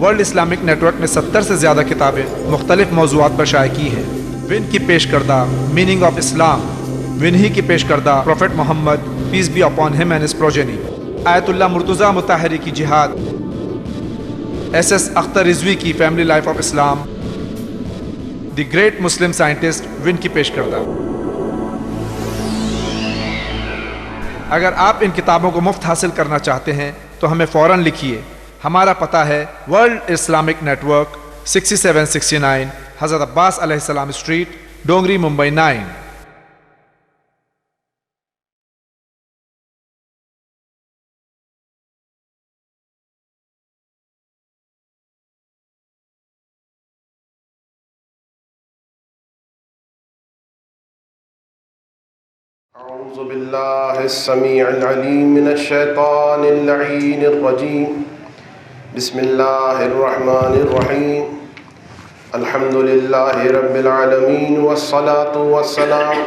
World Islamic net work نے 70 سے زیادہ کتابیں مختلف موضوعات پر شائع کی ہیں۔ ون کی پیش کردہ میننگ آف اسلام، ون ہی کی پیش کردہ prophet Muhammad peace be upon him and his progeny, آیت اللہ مرتضیٰ مطہری کی جہاد، ایس ایس اختر رضوی کی family life of Islam, the great Muslim scientist one کی پیش کردہ۔ اگر آپ ان کتابوں کو مفت حاصل کرنا چاہتے ہیں تو ہمیں فوراً لکھیے۔ ہمارا پتہ ہے ورلڈ اسلامک نیٹ ورک 6769 حضرت عباس علیہ السلام اسٹریٹ، ڈونگری، ممبئی 9۔ اعوذ باللہ السمیع العلیم من الشیطان اللعین الرجیم، بسم اللہ الرحمن الرحیم، الحمد للہ رب العالمین والصلاة والسلام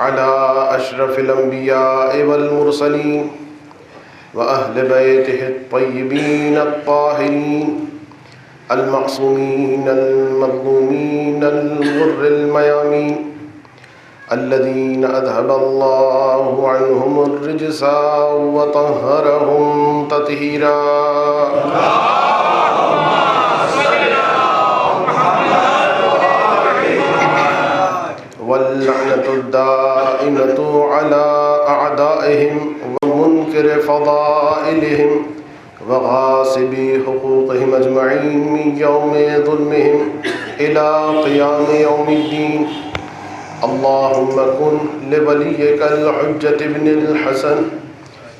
علی اشرف الانبیاء والمرسلین واہل بیتہ الطیبین الطاہرین المعصومین المظلومین الغر المیامین الذين أذهب الله عنهم الرجس وطهرهم تطهيرا واللعنة الدائمة على أعدائهم ومنكر فضائلهم وغاصبي حقوقهم أجمعين من يوم ظلمهم إلى قيام يوم الدين اللهم كن لوليك الحجة ابن الحسن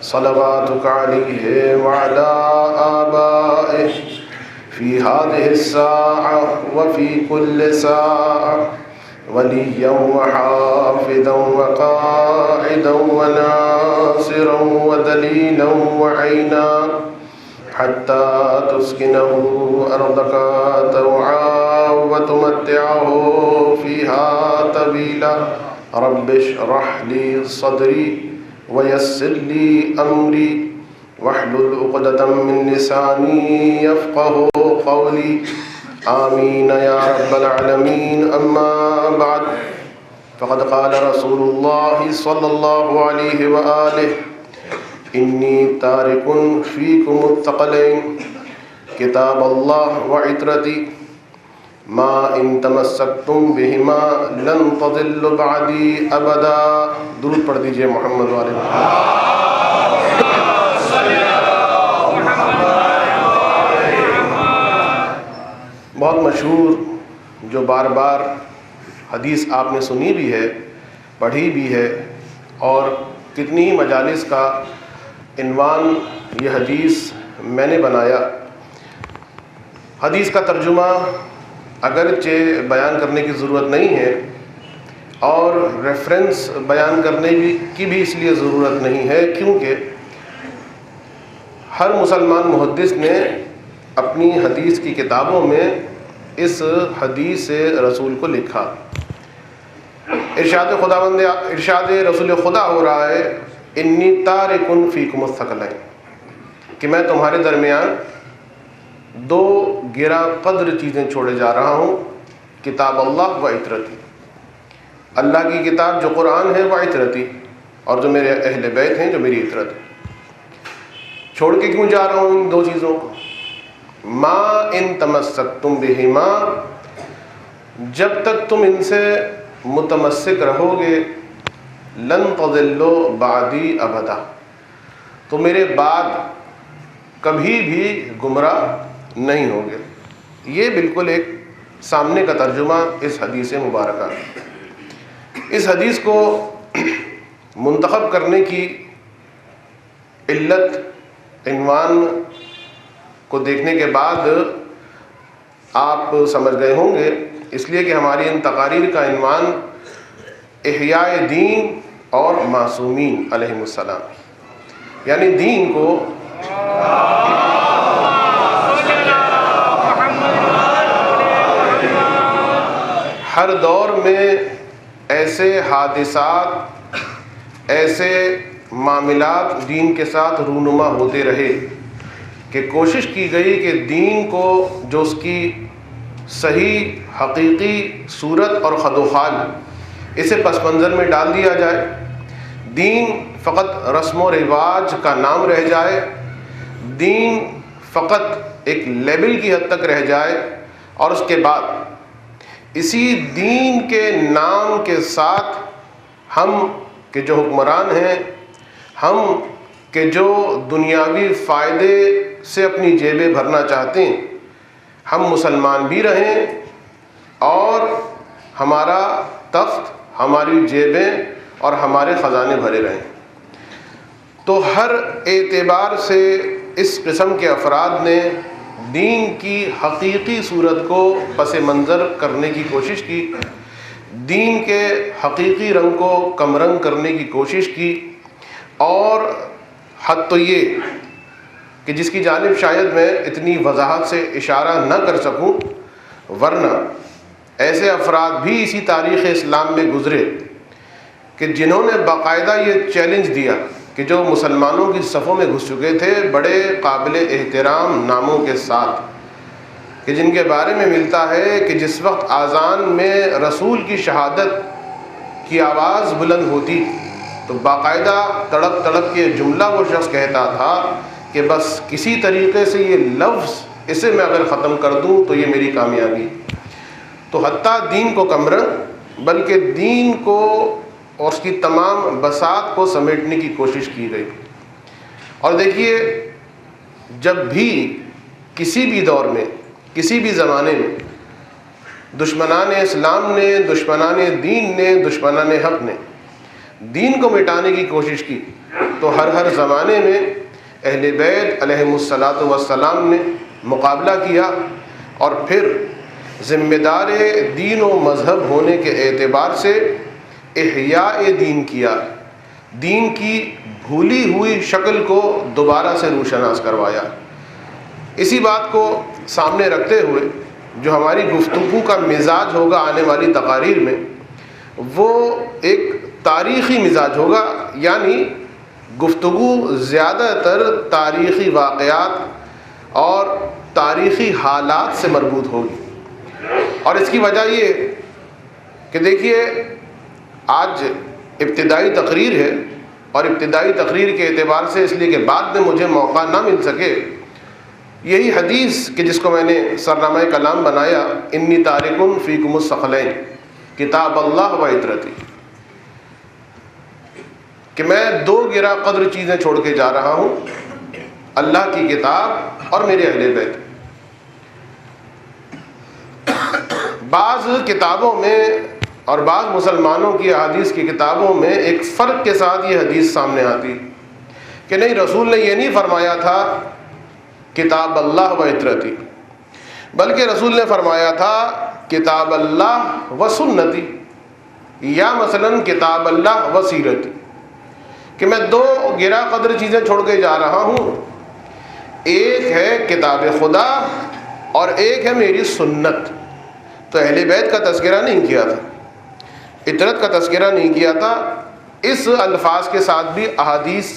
صلواتك عليه وعلى آبائه في هذه الساعة وفي كل ساعة وليا وحافظا وقائدا وناصرا ودليلا وعينا حتى تسكنه أرضك طوعا وتمتعه فيها طويلا رب اشرح لي صدري ويسر لي أمري واحلل عقدة من لساني يفقه قولي آمين يا رب العالمين أما بعد فقد قال رسول الله صلى الله عليه وآله انی تارک فیکم الثقلین کتاب اللہ وعطرتی ما ان تمسکتم بہما لن تضلوا بعدی ابدا۔ درود پڑھ دیجئے محمد والے بہت مشہور جو بار بار حدیث آپ نے سنی بھی ہے، پڑھی بھی ہے، اور کتنی ہی مجالس کا عنوان یہ حدیث میں نے بنایا۔ حدیث کا ترجمہ اگرچہ بیان کرنے کی ضرورت نہیں ہے اور ریفرنس بیان کرنے کی بھی اس لیے ضرورت نہیں ہے کیونکہ ہر مسلمان محدث نے اپنی حدیث کی کتابوں میں اس حدیث رسول کو لکھا۔ ارشاد رسول خدا ہو رہا ہے انی تارک فیکم الثقلین، کہ میں تمہارے درمیان دو گرا قدر چیزیں چھوڑے جا رہا ہوں، کتاب اللہ و عطرتی، اللہ کی کتاب جو قرآن ہے، وہ عطرتی، اور جو میرے اہل بیت ہیں جو میری عطرت ہے۔ چھوڑ کے کیوں جا رہا ہوں ان دو چیزوں کو؟ ما ان تمسکتم بہما، جب تک تم ان سے متمسک رہو گے، لن تضلوا بعدی ابدا، تو میرے بعد کبھی بھی گمراہ نہیں ہوگے۔ یہ بالکل ایک سامنے کا ترجمہ اس حدیث مبارکہ ہے۔ اس حدیث کو منتخب کرنے کی علت عنوان کو دیکھنے کے بعد آپ سمجھ گئے ہوں گے، اس لیے کہ ہماری ان تقاریر کا عنوان احیاء دین اور معصومین علیہم السلام، یعنی دین کو ہر دور میں ایسے حادثات، ایسے معاملات دین کے ساتھ رونما ہوتے رہے کہ کوشش کی گئی کہ دین کو جو اس کی صحیح حقیقی صورت اور خد و خال اسے پس منظر میں ڈال دیا جائے، دین فقط رسم و رواج کا نام رہ جائے، دین فقط ایک لیبل کی حد تک رہ جائے، اور اس کے بعد اسی دین کے نام کے ساتھ ہم کہ جو حکمران ہیں، ہم کہ جو دنیاوی فائدے سے اپنی جیبیں بھرنا چاہتے ہیں، ہم مسلمان بھی رہیں اور ہمارا تخت، ہماری جیبیں اور ہمارے خزانے بھرے رہیں۔ تو ہر اعتبار سے اس قسم کے افراد نے دین کی حقیقی صورت کو پس منظر کرنے کی کوشش کی، دین کے حقیقی رنگ کو کم رنگ کرنے کی کوشش کی، اور حد تو یہ کہ جس کی جانب شاید میں اتنی وضاحت سے اشارہ نہ کر سکوں، ورنہ ایسے افراد بھی اسی تاریخ اسلام میں گزرے کہ جنہوں نے باقاعدہ یہ چیلنج دیا کہ جو مسلمانوں کی صفوں میں گھس چکے تھے بڑے قابل احترام ناموں کے ساتھ، کہ جن کے بارے میں ملتا ہے کہ جس وقت اذان میں رسول کی شہادت کی آواز بلند ہوتی تو باقاعدہ تڑپ تڑپ کے جملہ وہ شخص کہتا تھا کہ بس کسی طریقے سے یہ لفظ اسے میں اگر ختم کر دوں تو یہ میری کامیابی۔ تو حتیٰ دین کو کمرنگ بلکہ دین کو اور اس کی تمام بساط کو سمیٹنے کی کوشش کی گئی۔ اور دیکھیے، جب بھی کسی بھی دور میں، کسی بھی زمانے میں دشمنان اسلام نے، دشمنان دین نے، دشمنان حق نے دین کو مٹانے کی کوشش کی، تو ہر زمانے میں اہل بیت علیہم الصلاۃ والسلام نے مقابلہ کیا، اور پھر ذمہ دار دین و مذہب ہونے کے اعتبار سے احیاء دین کیا، دین کی بھولی ہوئی شکل کو دوبارہ سے روشناس کروایا۔ اسی بات کو سامنے رکھتے ہوئے جو ہماری گفتگو کا مزاج ہوگا آنے والی تقاریر میں، وہ ایک تاریخی مزاج ہوگا، یعنی گفتگو زیادہ تر تاریخی واقعات اور تاریخی حالات سے مربوط ہوگی۔ اور اس کی وجہ یہ کہ دیکھیے، آج ابتدائی تقریر ہے، اور ابتدائی تقریر کے اعتبار سے اس لیے کہ بعد میں مجھے موقع نہ مل سکے، یہی حدیث کہ جس کو میں نے سرنامہ کلام بنایا، انی تارکن فیکم الثقلین، کتاب اللہ و عطرتی، کہ میں دو گرا قدر چیزیں چھوڑ کے جا رہا ہوں، اللہ کی کتاب اور میرے اہل بیت۔ بعض کتابوں میں اور بعض مسلمانوں کی احادیث کی کتابوں میں ایک فرق کے ساتھ یہ حدیث سامنے آتی کہ نہیں، رسول نے یہ نہیں فرمایا تھا کتاب اللہ و عطرتی، بلکہ رسول نے فرمایا تھا کتاب اللہ و سنتی، یا مثلا کتاب اللہ و سیرتی، کہ میں دو گرا قدر چیزیں چھوڑ کے جا رہا ہوں، ایک ہے کتاب خدا اور ایک ہے میری سنت۔ تو اہل بیت کا تذکرہ نہیں کیا تھا، عطرت کا تذکرہ نہیں کیا تھا، اس الفاظ کے ساتھ بھی احادیث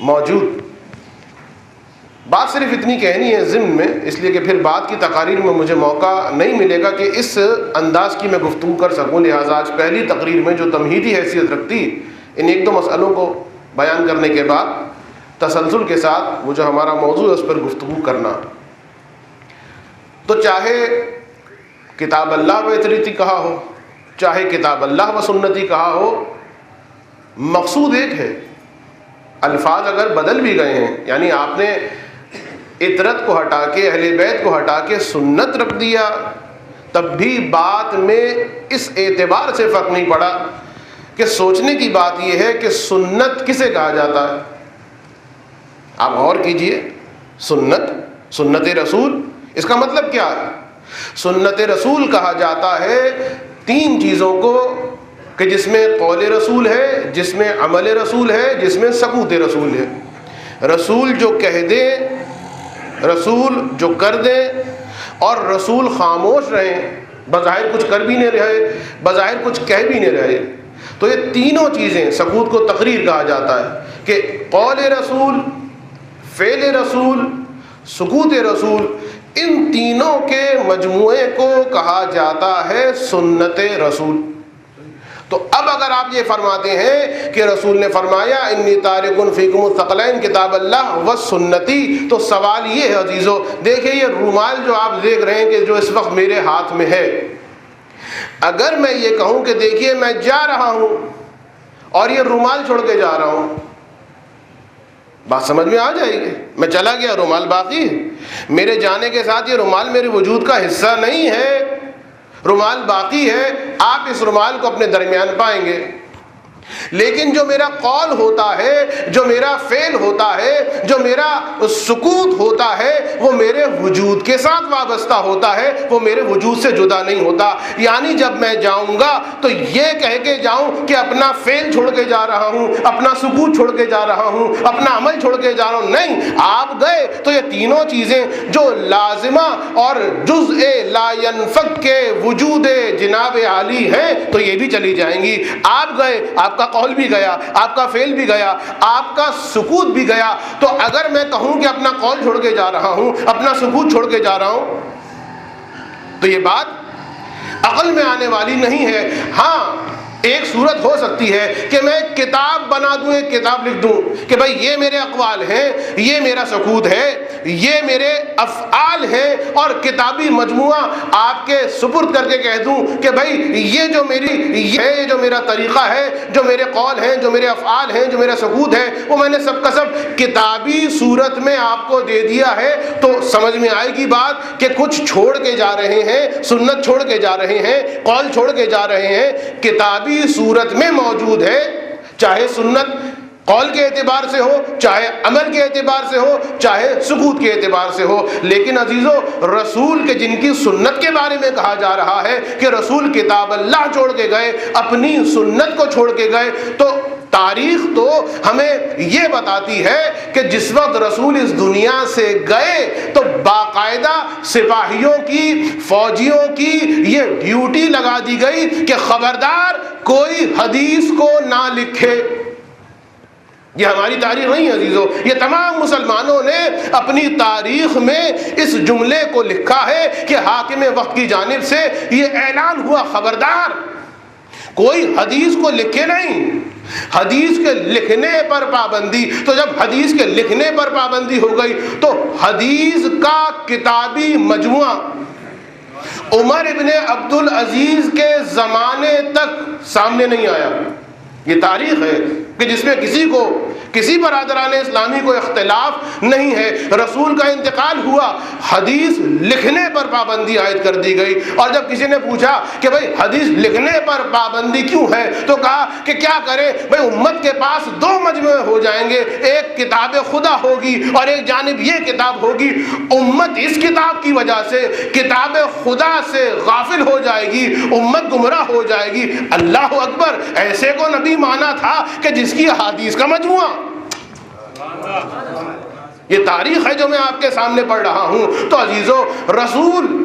موجود۔ بات صرف اتنی کہنی ہے ضمن میں، اس لیے کہ پھر بعد کی تقاریر میں مجھے موقع نہیں ملے گا کہ اس انداز کی میں گفتگو کر سکوں، لہٰذا آج پہلی تقریر میں جو تمہیدی حیثیت رکھتی ان ایک دو مسئلوں کو بیان کرنے کے بعد تسلسل کے ساتھ وہ جو ہمارا موضوع ہے اس پر گفتگو کرنا۔ تو چاہے کتاب اللہ و عطرتی کہا ہو، چاہے کتاب اللہ و سنتی کہا ہو، مقصود ایک ہے۔ الفاظ اگر بدل بھی گئے ہیں، یعنی آپ نے عطرت کو ہٹا کے، اہل بیت کو ہٹا کے سنت رکھ دیا، تب بھی بات میں اس اعتبار سے فرق نہیں پڑا کہ سوچنے کی بات یہ ہے کہ سنت کسے کہا جاتا ہے۔ آپ غور کیجئے، سنت رسول، اس کا مطلب کیا ہے؟ سنت رسول کہا جاتا ہے تین چیزوں کو کہ جس میں قول رسول ہے، جس میں عمل رسول ہے، جس میں ثبوت رسول ہے۔ رسول جو کہہ دے، رسول جو کر دے، اور رسول خاموش رہیں، بظاہر کچھ کر بھی نہیں رہے، بظاہر کچھ کہہ بھی نہیں رہے۔ تو یہ تینوں چیزیں، ثبوت کو تقریر کہا جاتا ہے کہ قول رسول، فعل رسول، سکوت رسول، ان تینوں کے مجموعے کو کہا جاتا ہے سنت رسول۔ تو اب اگر آپ یہ فرماتے ہیں کہ رسول نے فرمایا انی تارک فیکم الثقلین کتاب اللہ و سنتی، تو سوال یہ ہے عزیزو، دیکھیں یہ رومال جو آپ دیکھ رہے ہیں کہ جو اس وقت میرے ہاتھ میں ہے، اگر میں یہ کہوں کہ دیکھیے میں جا رہا ہوں اور یہ رومال چھوڑ کے جا رہا ہوں، بات سمجھ میں آ جائے گی؟ میں چلا گیا، رومال باقی ہے، میرے جانے کے ساتھ یہ رومال میرے وجود کا حصہ نہیں ہے، رومال باقی ہے، آپ اس رومال کو اپنے درمیان پائیں گے۔ لیکن جو میرا قول ہوتا ہے، جو میرا فعل ہوتا ہے، جو میرا سکوت ہوتا ہے، وہ میرے وجود کے ساتھ وابستہ ہوتا ہے، وہ میرے وجود سے جدا نہیں ہوتا۔ یعنی جب میں جاؤں گا تو یہ کہہ کے جاؤں کہ اپنا فعل چھوڑ کے جا رہا ہوں، اپنا سکوت چھوڑ کے جا رہا ہوں، اپنا عمل چھوڑ کے جا رہا ہوں، نہیں، آپ گئے تو یہ تینوں چیزیں جو لازمہ اور جزء لا ينفک کے وجود جناب عالی ہیں تو یہ بھی چلی جائیں گی۔ آپ گئے، آپ کا قول بھی گیا، آپ کا فعل بھی گیا، آپ کا سکوت بھی گیا۔ تو اگر میں کہوں کہ اپنا قول چھوڑ کے جا رہا ہوں، اپنا سکوت چھوڑ کے جا رہا ہوں، تو یہ بات عقل میں آنے والی نہیں ہے۔ ہاں ایک صورت ہو سکتی ہے کہ میں کتاب بنا دوں، ایک کتاب لکھ دوں کہ بھائی یہ میرے اقوال ہیں، یہ میرا سکوت ہے، یہ میرے افعال ہیں، اور کتابی مجموعہ آپ کے سپرد کر کے کہہ دوں کہ بھائی یہ جو یہ جو میرا طریقہ ہے، جو میرے قول ہیں، جو میرے افعال ہیں، جو میرا سکوت ہے، وہ میں نے سب کا سب کتابی صورت میں آپ کو دے دیا ہے، تو سمجھ میں آئے گی بات کہ کچھ چھوڑ کے جا رہے ہیں، سنت چھوڑ کے جا رہے ہیں، قول چھوڑ کے جا رہے ہیں، کتابی صورت میں موجود ہے، چاہے سنت قول کے اعتبار سے ہو، چاہے عمل کے اعتبار سے ہو، چاہے سکوت کے اعتبار سے ہو۔ لیکن عزیزو، رسول کے جن کی سنت کے بارے میں کہا جا رہا ہے کہ رسول کتاب اللہ چھوڑ کے گئے، اپنی سنت کو چھوڑ کے گئے، تو تاریخ تو ہمیں یہ بتاتی ہے کہ جس وقت رسول اس دنیا سے گئے تو باقاعدہ سپاہیوں کی، فوجیوں کی یہ ڈیوٹی لگا دی گئی کہ خبردار کوئی حدیث کو نہ لکھے۔ یہ ہماری تاریخ نہیں ہے عزیزو، یہ تمام مسلمانوں نے اپنی تاریخ میں اس جملے کو لکھا ہے کہ حاکم وقت کی جانب سے یہ اعلان ہوا، خبردار کوئی حدیث کو لکھے نہیں، حدیث کے لکھنے پر پابندی۔ تو جب حدیث کے لکھنے پر پابندی ہو گئی تو حدیث کا کتابی مجموعہ عمر ابن عبدالعزیز کے زمانے تک سامنے نہیں آیا۔ یہ تاریخ ہے کہ جس میں کسی برادران اسلامی کو اختلاف نہیں ہے۔ رسول کا انتقال ہوا، حدیث لکھنے پر پابندی عائد کر دی گئی، اور جب کسی نے پوچھا کہ بھئی حدیث لکھنے پر پابندی کیوں ہے تو کہا کہ کیا کریں بھئی، امت کے پاس دو مجموعے ہو جائیں گے، ایک کتاب خدا ہوگی اور ایک جانب یہ کتاب ہوگی، امت اس کتاب کی وجہ سے کتاب خدا سے غافل ہو جائے گی، امت گمراہ ہو جائے گی۔ اللہ اکبر، ایسے کو نبی مانا تھا کہ جس کی حدیث کا مجموعہ۔ یہ تاریخ ہے جو میں آپ کے سامنے پڑھ رہا ہوں۔ تو عزیزو، رسول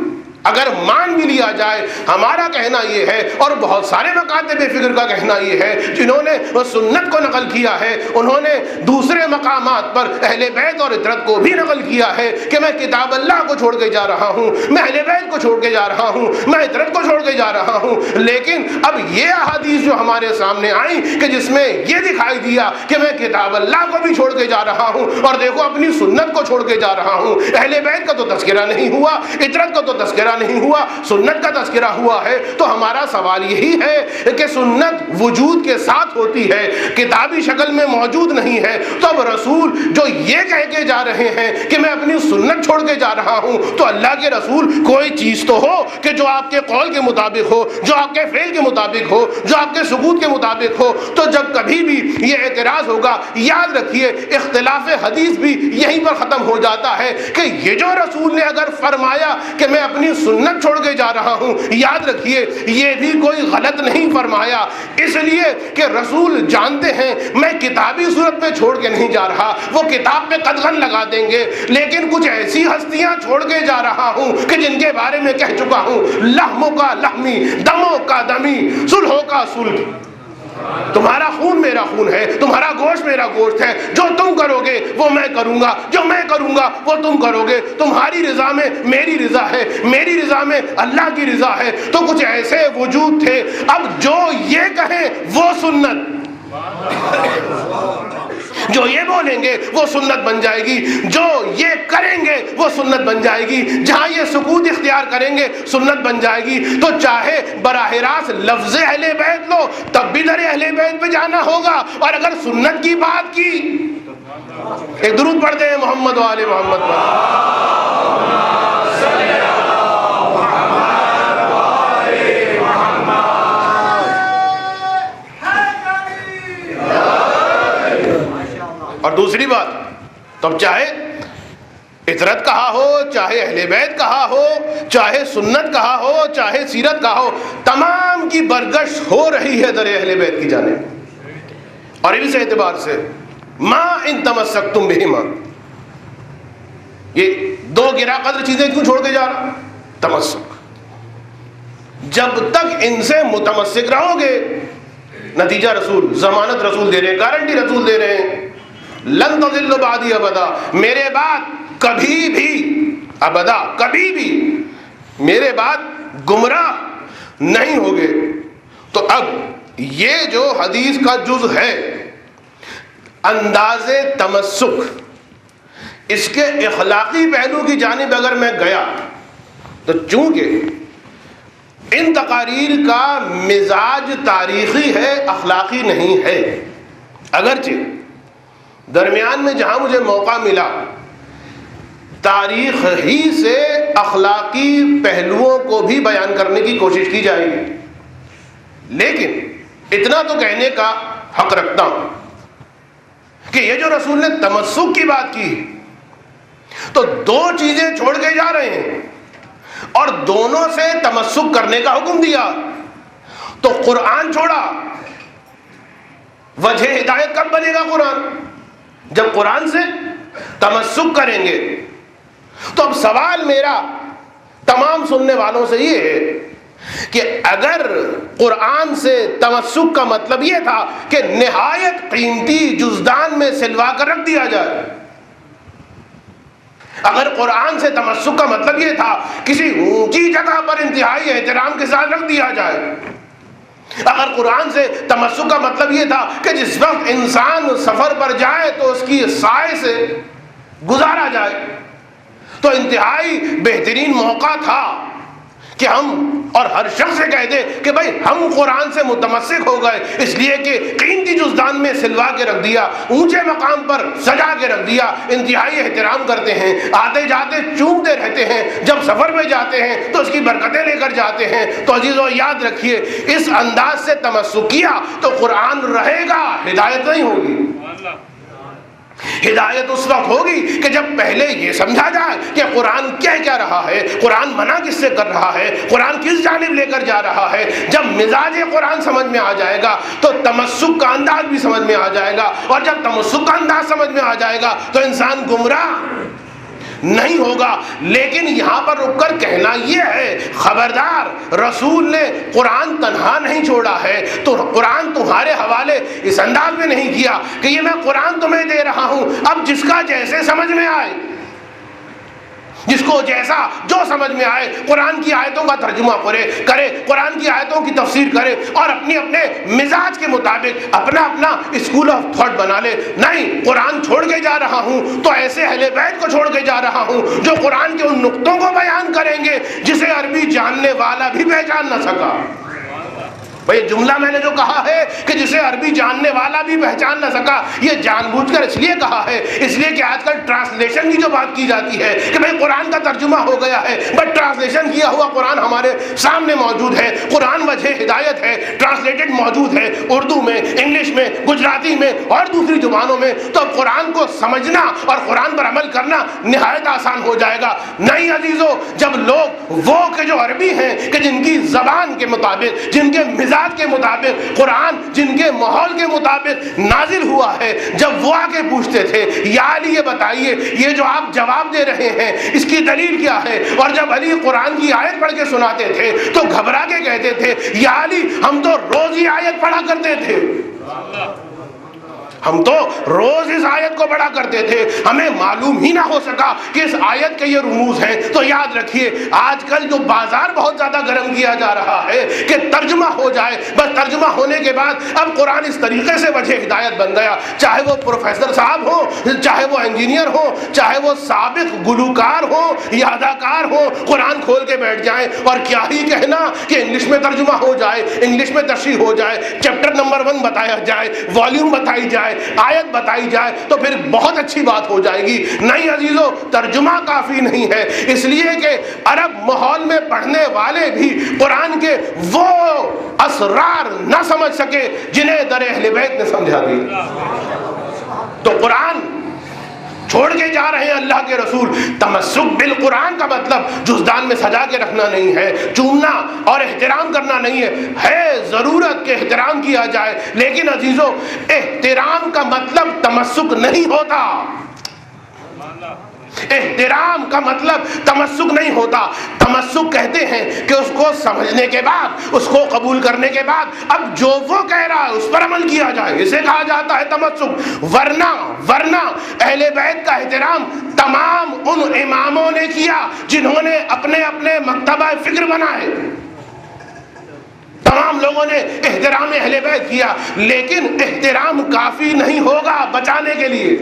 اگر مان بھی لیا جائے، ہمارا کہنا یہ ہے، اور بہت سارے مکاتب فکر کا کہنا یہ ہے جنہوں نے سنت کو نقل کیا ہے، انہوں نے دوسرے مقامات پر اہل بیت اور عترت کو بھی نقل کیا ہے کہ میں کتاب اللہ کو چھوڑ کے جا رہا ہوں، میں اہل بیت کو چھوڑ کے جا رہا ہوں، میں عترت کو چھوڑ کے جا رہا ہوں۔ لیکن اب یہ احادیث جو ہمارے سامنے آئیں کہ جس میں یہ دکھائی دیا کہ میں کتاب اللہ کو بھی چھوڑ کے جا رہا ہوں، اور دیکھو اپنی سنت کو چھوڑ کے جا رہا ہوں، اہل بیت کا تو تذکرہ نہیں ہوا، عترت کا تو تذکرہ نہیں ہوا، سنت کا تذکرہ ہوا ہے، تو ہمارا سوال یہی ہے کہ سنت وجود کے ساتھ ہوتی ہے، کتابی شکل میں موجود نہیں ہے، تو اب رسول جو یہ کہہ کے جا رہے ہیں کہ میں اپنی سنت چھوڑ کے جا رہا ہوں، تو اللہ کے رسول کوئی چیز تو ہو کہ جو آپ کے قول کے مطابق ہو، جو آپ کے فعل کے مطابق ہو، جو آپ کے ثبوت کے مطابق ہو۔ تو جب کبھی بھی یہ اعتراض ہوگا، یاد رکھیے اختلاف حدیث بھی یہیں پر ختم ہو جاتا ہے کہ یہ جو رسول نے اگر فرمایا کہ میں اپنی سنت چھوڑ کے جا رہا ہوں، یاد رکھیے یہ بھی کوئی غلط نہیں فرمایا، اس لیے کہ رسول جانتے ہیں میں کتابی صورت میں چھوڑ کے نہیں جا رہا، وہ کتاب پہ قدغن لگا دیں گے، لیکن کچھ ایسی ہستیاں چھوڑ کے جا رہا ہوں کہ جن کے بارے میں کہہ چکا ہوں، لحموں کا لحمی، دموں کا دمی، صلحوں کا صلح۔ تمہارا خون میرا خون ہے، تمہارا گوشت میرا گوشت ہے، جو تم کرو گے وہ میں کروں گا، جو میں کروں گا وہ تم کرو گے، تمہاری رضا میں میری رضا ہے، میری رضا میں اللہ کی رضا ہے۔ تو کچھ ایسے وجود تھے، اب جو یہ کہیں وہ سنت، جو یہ بولیں گے وہ سنت بن جائے گی، جو یہ کریں گے وہ سنت بن جائے گی، جہاں یہ سکوت اختیار کریں گے سنت بن جائے گی۔ تو چاہے براہ راست لفظ اہل بیت لو تب بھی در اہل بیت پہ جانا ہوگا، اور اگر سنت کی بات کی، ایک درود پڑھتے ہیں محمد و آل محمد پر۔ اور دوسری بات، تو اب چاہے اطرت کہا ہو، چاہے اہل بیت کہا ہو، چاہے سنت کہا ہو، چاہے سیرت کہا ہو، تمام کی برگش ہو رہی ہے در اہل بیت کی جانب۔ اور اس اعتبار سے ما ان تمسکتم بہما، یہ دو گرا قدر چیزیں کیوں چھوڑ کے جا رہا؟ تمسک، جب تک ان سے متمسک رہو گے، نتیجہ رسول، ضمانت رسول دے رہے ہیں، گارنٹی رسول دے رہے ہیں، لن تضلوا بعدی ابدا، میرے بعد کبھی بھی، ابدا کبھی بھی میرے بعد گمراہ نہیں ہوگے۔ تو اب یہ جو حدیث کا جز ہے، انداز تمسک، اس کے اخلاقی پہلو کی جانب اگر میں گیا تو چونکہ ان تقاریر کا مزاج تاریخی ہے، اخلاقی نہیں ہے، اگرچہ درمیان میں جہاں مجھے موقع ملا تاریخ ہی سے اخلاقی پہلوؤں کو بھی بیان کرنے کی کوشش کی جائے گی، لیکن اتنا تو کہنے کا حق رکھتا ہوں کہ یہ جو رسول نے تمسک کی بات کی تو دو چیزیں چھوڑ کے جا رہے ہیں اور دونوں سے تمسک کرنے کا حکم دیا۔ تو قرآن چھوڑا، وجہ ہدایت کب بنے گا قرآن؟ جب قرآن سے تمسک کریں گے۔ تو اب سوال میرا تمام سننے والوں سے یہ ہے کہ اگر قرآن سے تمسک کا مطلب یہ تھا کہ نہایت قیمتی جزدان میں سلوا کر رکھ دیا جائے، اگر قرآن سے تمسک کا مطلب یہ تھا کسی اونچی جگہ پر انتہائی احترام کے ساتھ رکھ دیا جائے، اگر قرآن سے تمسک کا مطلب یہ تھا کہ جس وقت انسان سفر پر جائے تو اس کی سائے سے گزارا جائے، تو انتہائی بہترین موقع تھا کہ ہم اور ہر شخص سے کہہ دے کہ بھائی ہم قرآن سے متمسک ہو گئے، اس لیے کہ قیمتی جزدان میں سلوا کے رکھ دیا، اونچے مقام پر سجا کے رکھ دیا، انتہائی احترام کرتے ہیں، آتے جاتے چومتے رہتے ہیں، جب سفر میں جاتے ہیں تو اس کی برکتیں لے کر جاتے ہیں۔ تو عزیزو یاد رکھیے، اس انداز سے تمسک کیا تو قرآن رہے گا، ہدایت نہیں ہوگی۔ ہدایت اس وقت ہوگی کہ جب پہلے یہ سمجھا جائے کہ قرآن کیا رہا ہے، قرآن منع کس سے کر رہا ہے، قرآن کس جانب لے کر جا رہا ہے۔ جب مزاج قرآن سمجھ میں آ جائے گا تو تمسک کا انداز بھی سمجھ میں آ جائے گا، اور جب تمسک کا انداز سمجھ میں آ جائے گا تو انسان گمراہ نہیں ہوگا۔ لیکن یہاں پر رک کر کہنا یہ ہے، خبردار، رسول نے قرآن تنہا نہیں چھوڑا ہے، تو قرآن تمہارے حوالے اس انداز میں نہیں کیا کہ یہ میں قرآن تمہیں دے رہا ہوں، اب جس کا جیسے سمجھ میں آئے، جس کو جیسا جو سمجھ میں آئے قرآن کی آیتوں کا ترجمہ کرے، قرآن کی آیتوں کی تفسیر کرے اور اپنے مزاج کے مطابق اپنا اسکول آف تھاٹ بنا لے۔ نہیں، قرآن چھوڑ کے جا رہا ہوں تو ایسے اہل بیت کو چھوڑ کے جا رہا ہوں جو قرآن کے ان نقطوں کو بیان کریں گے جسے عربی جاننے والا بھی پہچان نہ سکا۔ بھئی جملہ میں نے جو کہا ہے کہ جسے عربی جاننے والا بھی پہچان نہ سکا، یہ جان بوجھ کر اس لیے کہا ہے، اس لیے کہ آج کل ٹرانسلیشن کی جو بات کی جاتی ہے کہ بھئی قرآن کا ترجمہ ہو گیا ہے، بٹ ٹرانسلیشن کیا ہوا قرآن ہمارے سامنے موجود ہے، قرآن وجہ ہدایت ہے، ٹرانسلیٹڈ موجود ہے اردو میں، انگلش میں، گجراتی میں اور دوسری زبانوں میں۔ تو اب قرآن کو سمجھنا اور قرآن پر عمل کرنا نہایت آسان ہو جائے گا۔ نہیں عزیزو، جب لوگ وہ کہ جو عربی ہیں، کہ جن کی زبان کے مطابق، جن کے مزاج کے مطابق، قرآن جن کے ماحول کے مطابق نازل ہوا ہے، جب وہ آ کے پوچھتے تھے یا علی یہ بتائیے یہ جو آپ جواب دے رہے ہیں اس کی دلیل کیا ہے، اور جب علی قرآن کی آیت پڑھ کے سناتے تھے تو گھبرا کے کہتے تھے یا علی ہم تو روز ہی آیت پڑھا کرتے تھے، ہم تو روز اس آیت کو پڑھا کرتے تھے، ہمیں معلوم ہی نہ ہو سکا کہ اس آیت کے یہ رموز ہیں۔ تو یاد رکھیے آج کل جو بازار بہت زیادہ گرم کیا جا رہا ہے کہ ترجمہ ہو جائے، بس ترجمہ ہونے کے بعد اب قرآن اس طریقے سے وجہ ہدایت بن گیا، چاہے وہ پروفیسر صاحب ہو، چاہے وہ انجینئر ہو، چاہے وہ سابق گلوکار ہو یا اداکار ہو، قرآن کھول کے بیٹھ جائیں اور کیا ہی کہنا کہ انگلش میں ترجمہ ہو جائے، انگلش میں تشریح ہو جائے، چیپٹر نمبر 1 بتایا جائے، والیوم بتائی جائے، آیت بتائی جائے تو پھر بہت اچھی بات ہو جائے گی۔ نہیں عزیزو، ترجمہ کافی نہیں ہے، اس لیے کہ عرب ماحول میں پڑھنے والے بھی قرآن کے وہ اسرار نہ سمجھ سکے جنہیں در اہل بیت نے سمجھا دی۔ تو قرآن چھوڑ کے جا رہے ہیں اللہ کے رسول۔ تمسک بالقرآن کا مطلب جزدان میں سجا کے رکھنا نہیں ہے، چومنا اور احترام کرنا نہیں ہے ضرورت کہ احترام کیا جائے، لیکن عزیزو احترام کا مطلب تمسک نہیں ہوتا، احترام کا مطلب تمسک نہیں ہوتا۔ تمسک کہتے ہیں کہ اس کو سمجھنے کے بعد، اس کو قبول کرنے کے بعد اب جو وہ کہہ رہا ہے اس پر عمل کیا جائے، اسے کہا جاتا ہے تمسک۔ ورنہ اہل بیت کا احترام تمام ان اماموں نے کیا جنہوں نے اپنے اپنے مکتبہ فکر بنائے، تمام لوگوں نے احترام اہل بیت کیا، لیکن احترام کافی نہیں ہوگا بچانے کے لیے۔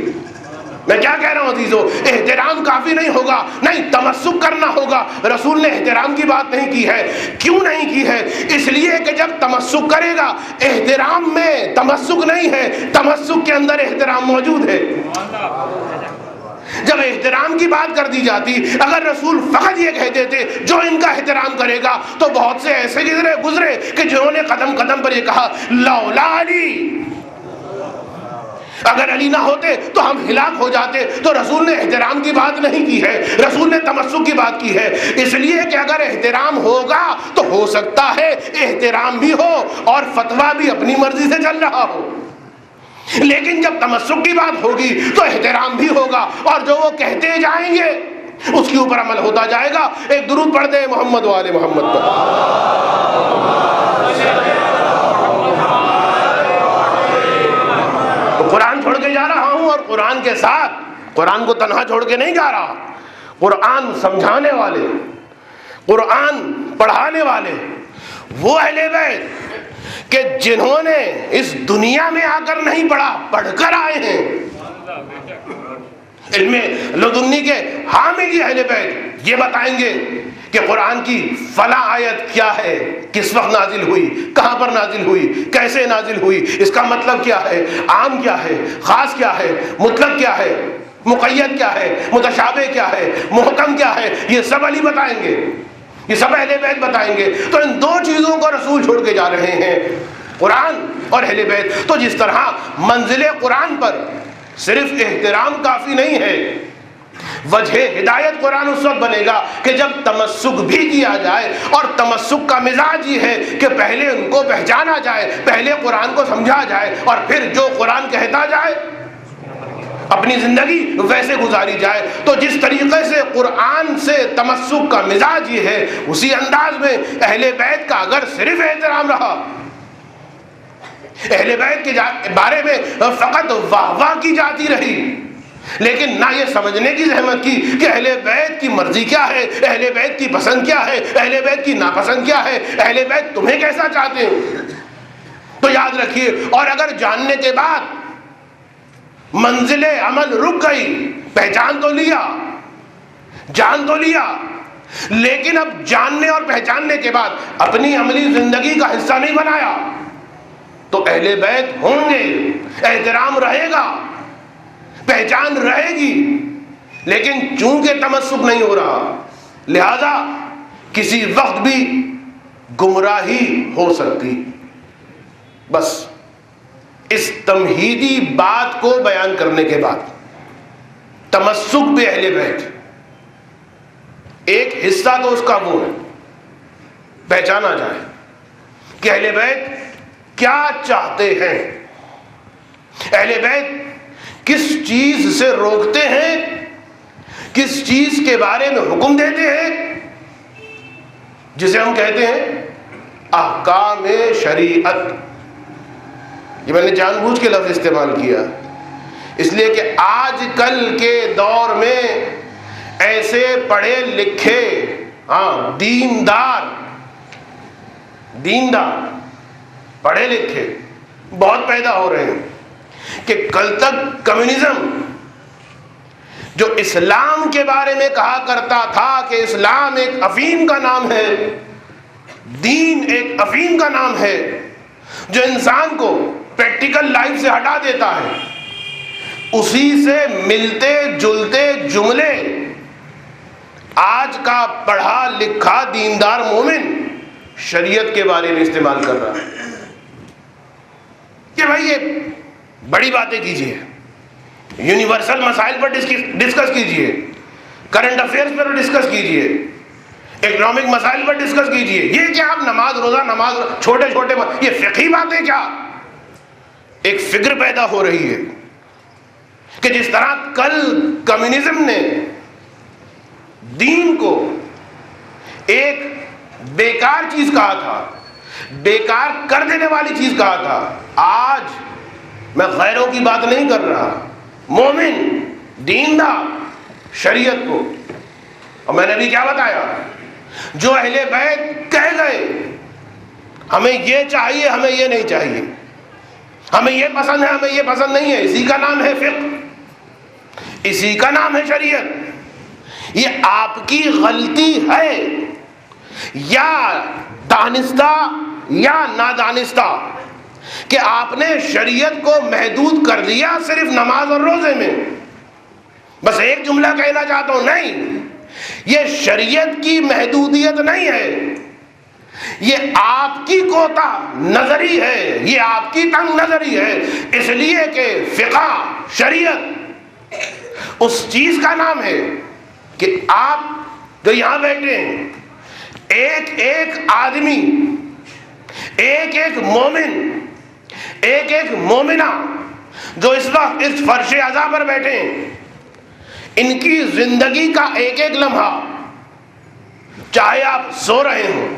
میں کیا کہہ رہا ہوں عزیزو، احترام کافی نہیں ہوگا، نہیں تمسک کرنا ہوگا۔ رسول نے احترام کی بات نہیں کی ہے، کیوں نہیں کی ہے؟ اس لیے کہ جب تمسک کرے گا، احترام میں تمسک نہیں ہے، تمسک کے اندر احترام موجود ہے۔ جب احترام کی بات کر دی جاتی، اگر رسول فقط یہ کہتے تھے جو ان کا احترام کرے گا، تو بہت سے ایسے گزرے کہ جنہوں نے قدم قدم پر یہ کہا لولا علی، اگر علی نہ ہوتے تو ہم ہلاک ہو جاتے۔ تو رسول نے احترام کی بات نہیں کی ہے، رسول نے تمسک کی بات کی ہے، اس لیے کہ اگر احترام ہوگا تو ہو سکتا ہے احترام بھی ہو اور فتویٰ بھی اپنی مرضی سے چل رہا ہو، لیکن جب تمسک کی بات ہوگی تو احترام بھی ہوگا، اور جو وہ کہتے جائیں گے اس کے اوپر عمل ہوتا جائے گا۔ ایک درود پڑھ دیں محمد و آل محمد پر۔ قرآن چھوڑ کے جا رہا ہوں، اور قرآن کے ساتھ قرآن کو تنہا چھوڑ کے نہیں جا رہا، قرآن سمجھانے والے، قرآن پڑھانے والے وہ اہل بیت کہ جنہوں نے اس دنیا میں آ کر نہیں پڑھا، پڑھ کر آئے ہیں، علم لدنی کے حامل یہ اہل بیت یہ بتائیں گے کہ قرآن کی فلاں آیت کیا ہے، کس وقت نازل ہوئی، کہاں پر نازل ہوئی، کیسے نازل ہوئی، اس کا مطلب کیا ہے، عام کیا ہے، خاص کیا ہے، مطلق کیا ہے، مقید کیا ہے، متشابہ کیا ہے، محکم کیا ہے، یہ سب علی بتائیں گے، یہ سب اہل بیت بتائیں گے۔ تو ان دو چیزوں کو رسول چھوڑ کے جا رہے ہیں، قرآن اور اہل بیت۔ تو جس طرح منزل قرآن پر صرف احترام کافی نہیں ہے، وجہ ہدایت قرآن اس وقت بنے گا کہ جب تمسک بھی کیا جائے، اور تمسک کا مزاج یہ ہے کہ پہلے ان کو پہچانا جائے، پہلے قرآن کو سمجھا جائے، اور پھر جو قرآن کہتا جائے اپنی زندگی ویسے گزاری جائے۔ تو جس طریقے سے قرآن سے تمسک کا مزاج یہ ہے، اسی انداز میں اہل بیت کا اگر صرف احترام رہا، اہل بیت کے بارے میں فقط واہ واہ کی جاتی رہی، لیکن نہ یہ سمجھنے کی زحمت کی کہ اہل بیت کی مرضی کیا ہے، اہل بیت کی پسند کیا ہے، اہل بیت کی ناپسند کیا ہے، اہل بیت تمہیں کیسا چاہتے ہیں۔ تو یاد رکھیے، اور اگر جاننے کے بعد منزل عمل رک گئی، پہچان تو لیا، جان تو لیا، لیکن اب جاننے اور پہچاننے کے بعد اپنی عملی زندگی کا حصہ نہیں بنایا، تو اہل بیت ہوں گے، احترام رہے گا، پہچان رہے گی، لیکن چونکہ تمسک نہیں ہو رہا، لہذا کسی وقت بھی گمراہی ہو سکتی۔ بس اس تمہیدی بات کو بیان کرنے کے بعد تمسک بے اہل بیت ایک حصہ تو اس کا وہ ہے، پہچانا جائے، کہ اہل بیت کیا چاہتے ہیں، اہل بیت کس چیز سے روکتے ہیں، کس چیز کے بارے میں حکم دیتے ہیں، جسے ہم کہتے ہیں احکام شریعت۔ یہ میں نے جان بوجھ کے لفظ استعمال کیا اس لیے کہ آج کل کے دور میں ایسے پڑھے لکھے دیندار پڑھے لکھے بہت پیدا ہو رہے ہیں کہ کل تک کمیونزم جو اسلام کے بارے میں کہا کرتا تھا کہ اسلام ایک افیم کا نام ہے، دین ایک افیم کا نام ہے جو انسان کو پریکٹیکل لائف سے ہٹا دیتا ہے، اسی سے ملتے جلتے جملے آج کا پڑھا لکھا دیندار مومن شریعت کے بارے میں استعمال کر رہا ہے کہ بھائی یہ بڑی باتیں کیجیے، یونیورسل مسائل پر ڈسکس کیجیے، کرنٹ افیئرز پر ڈسکس کیجیے، اکنامک مسائل پر ڈسکس کیجیے، یہ کیا آپ نماز روزہ چھوٹے یہ فقہی باتیں کیا؟ ایک فکر پیدا ہو رہی ہے کہ جس طرح کل کمیونزم نے دین کو ایک بیکار چیز کہا تھا، بیکار کر دینے والی چیز کہا تھا، آج میں غیروں کی بات نہیں کر رہا، مومن دیندار شریعت کو، اور میں نے بھی کیا بتایا، جو اہل بیت کہہ گئے ہمیں یہ چاہیے ہمیں یہ نہیں چاہیے، ہمیں یہ پسند ہے ہمیں یہ پسند نہیں ہے، اسی کا نام ہے فقہ، اسی کا نام ہے شریعت۔ یہ آپ کی غلطی ہے یا دانستہ یا نادانستہ کہ آپ نے شریعت کو محدود کر دیا صرف نماز اور روزے میں۔ بس ایک جملہ کہنا چاہتا ہوں، نہیں، یہ شریعت کی محدودیت نہیں ہے، یہ آپ کی کوتا نظری ہے، یہ آپ کی تنگ نظری ہے، اس لیے کہ فقہ شریعت اس چیز کا نام ہے کہ آپ جو یہاں بیٹھے ہیں، ایک ایک آدمی، ایک ایک مومن، ایک ایک مومنہ جو اس وقت اس فرش عزا پر بیٹھے ہیں، ان کی زندگی کا ایک ایک لمحہ، چاہے آپ سو رہے ہوں،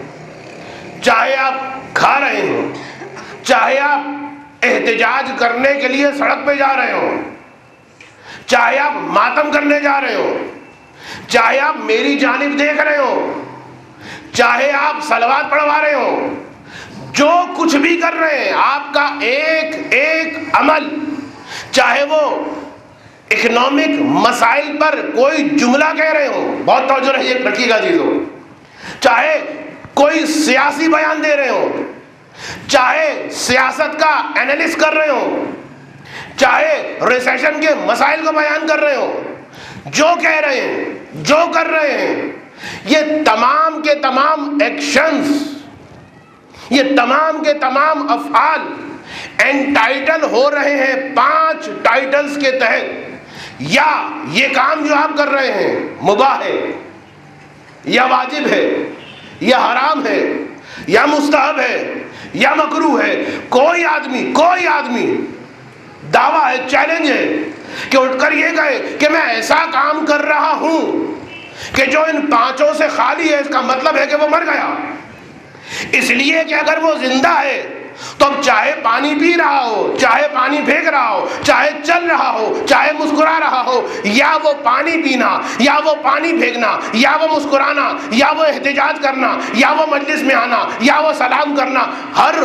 چاہے آپ کھا رہے ہوں، چاہے آپ احتجاج کرنے کے لیے سڑک پہ جا رہے ہوں، چاہے آپ ماتم کرنے جا رہے ہوں، چاہے آپ میری جانب دیکھ رہے ہوں، چاہے آپ صلوات پڑھوا رہے ہوں، جو کچھ بھی کر رہے ہیں، آپ کا ایک ایک عمل، چاہے وہ اکنامک مسائل پر کوئی جملہ کہہ رہے ہوں، بہت توجہ رکھیے گا چیزوں، چاہے کوئی سیاسی بیان دے رہے ہوں، چاہے سیاست کا انالیس کر رہے ہوں، چاہے ریسیشن کے مسائل کو بیان کر رہے ہوں، جو کہہ رہے ہیں، جو کر رہے ہیں، یہ تمام کے تمام ایکشنز، یہ تمام کے تمام افعال انٹائٹل ہو رہے ہیں 5 ٹائٹلز کے تحت، یا یہ کام جو آپ کر رہے ہیں مباح ہے یا واجب ہے یا حرام ہے یا مستحب ہے یا مکروہ ہے۔ کوئی آدمی دعویٰ ہے، چیلنج ہے کہ اٹھ کر یہ کہے کہ میں ایسا کام کر رہا ہوں کہ جو ان 5 سے خالی ہے، اس کا مطلب ہے کہ وہ مر گیا، اس لیے کہ اگر وہ زندہ ہے تو اب چاہے پانی پی رہا ہو، چاہے پانی پھینک رہا ہو، چاہے چل رہا ہو، چاہے مسکرا رہا ہو، یا وہ پانی پینا، یا وہ پانی پھینکنا، یا وہ مسکرانا، یا وہ احتجاج کرنا، یا وہ مجلس میں آنا، یا وہ سلام کرنا، ہر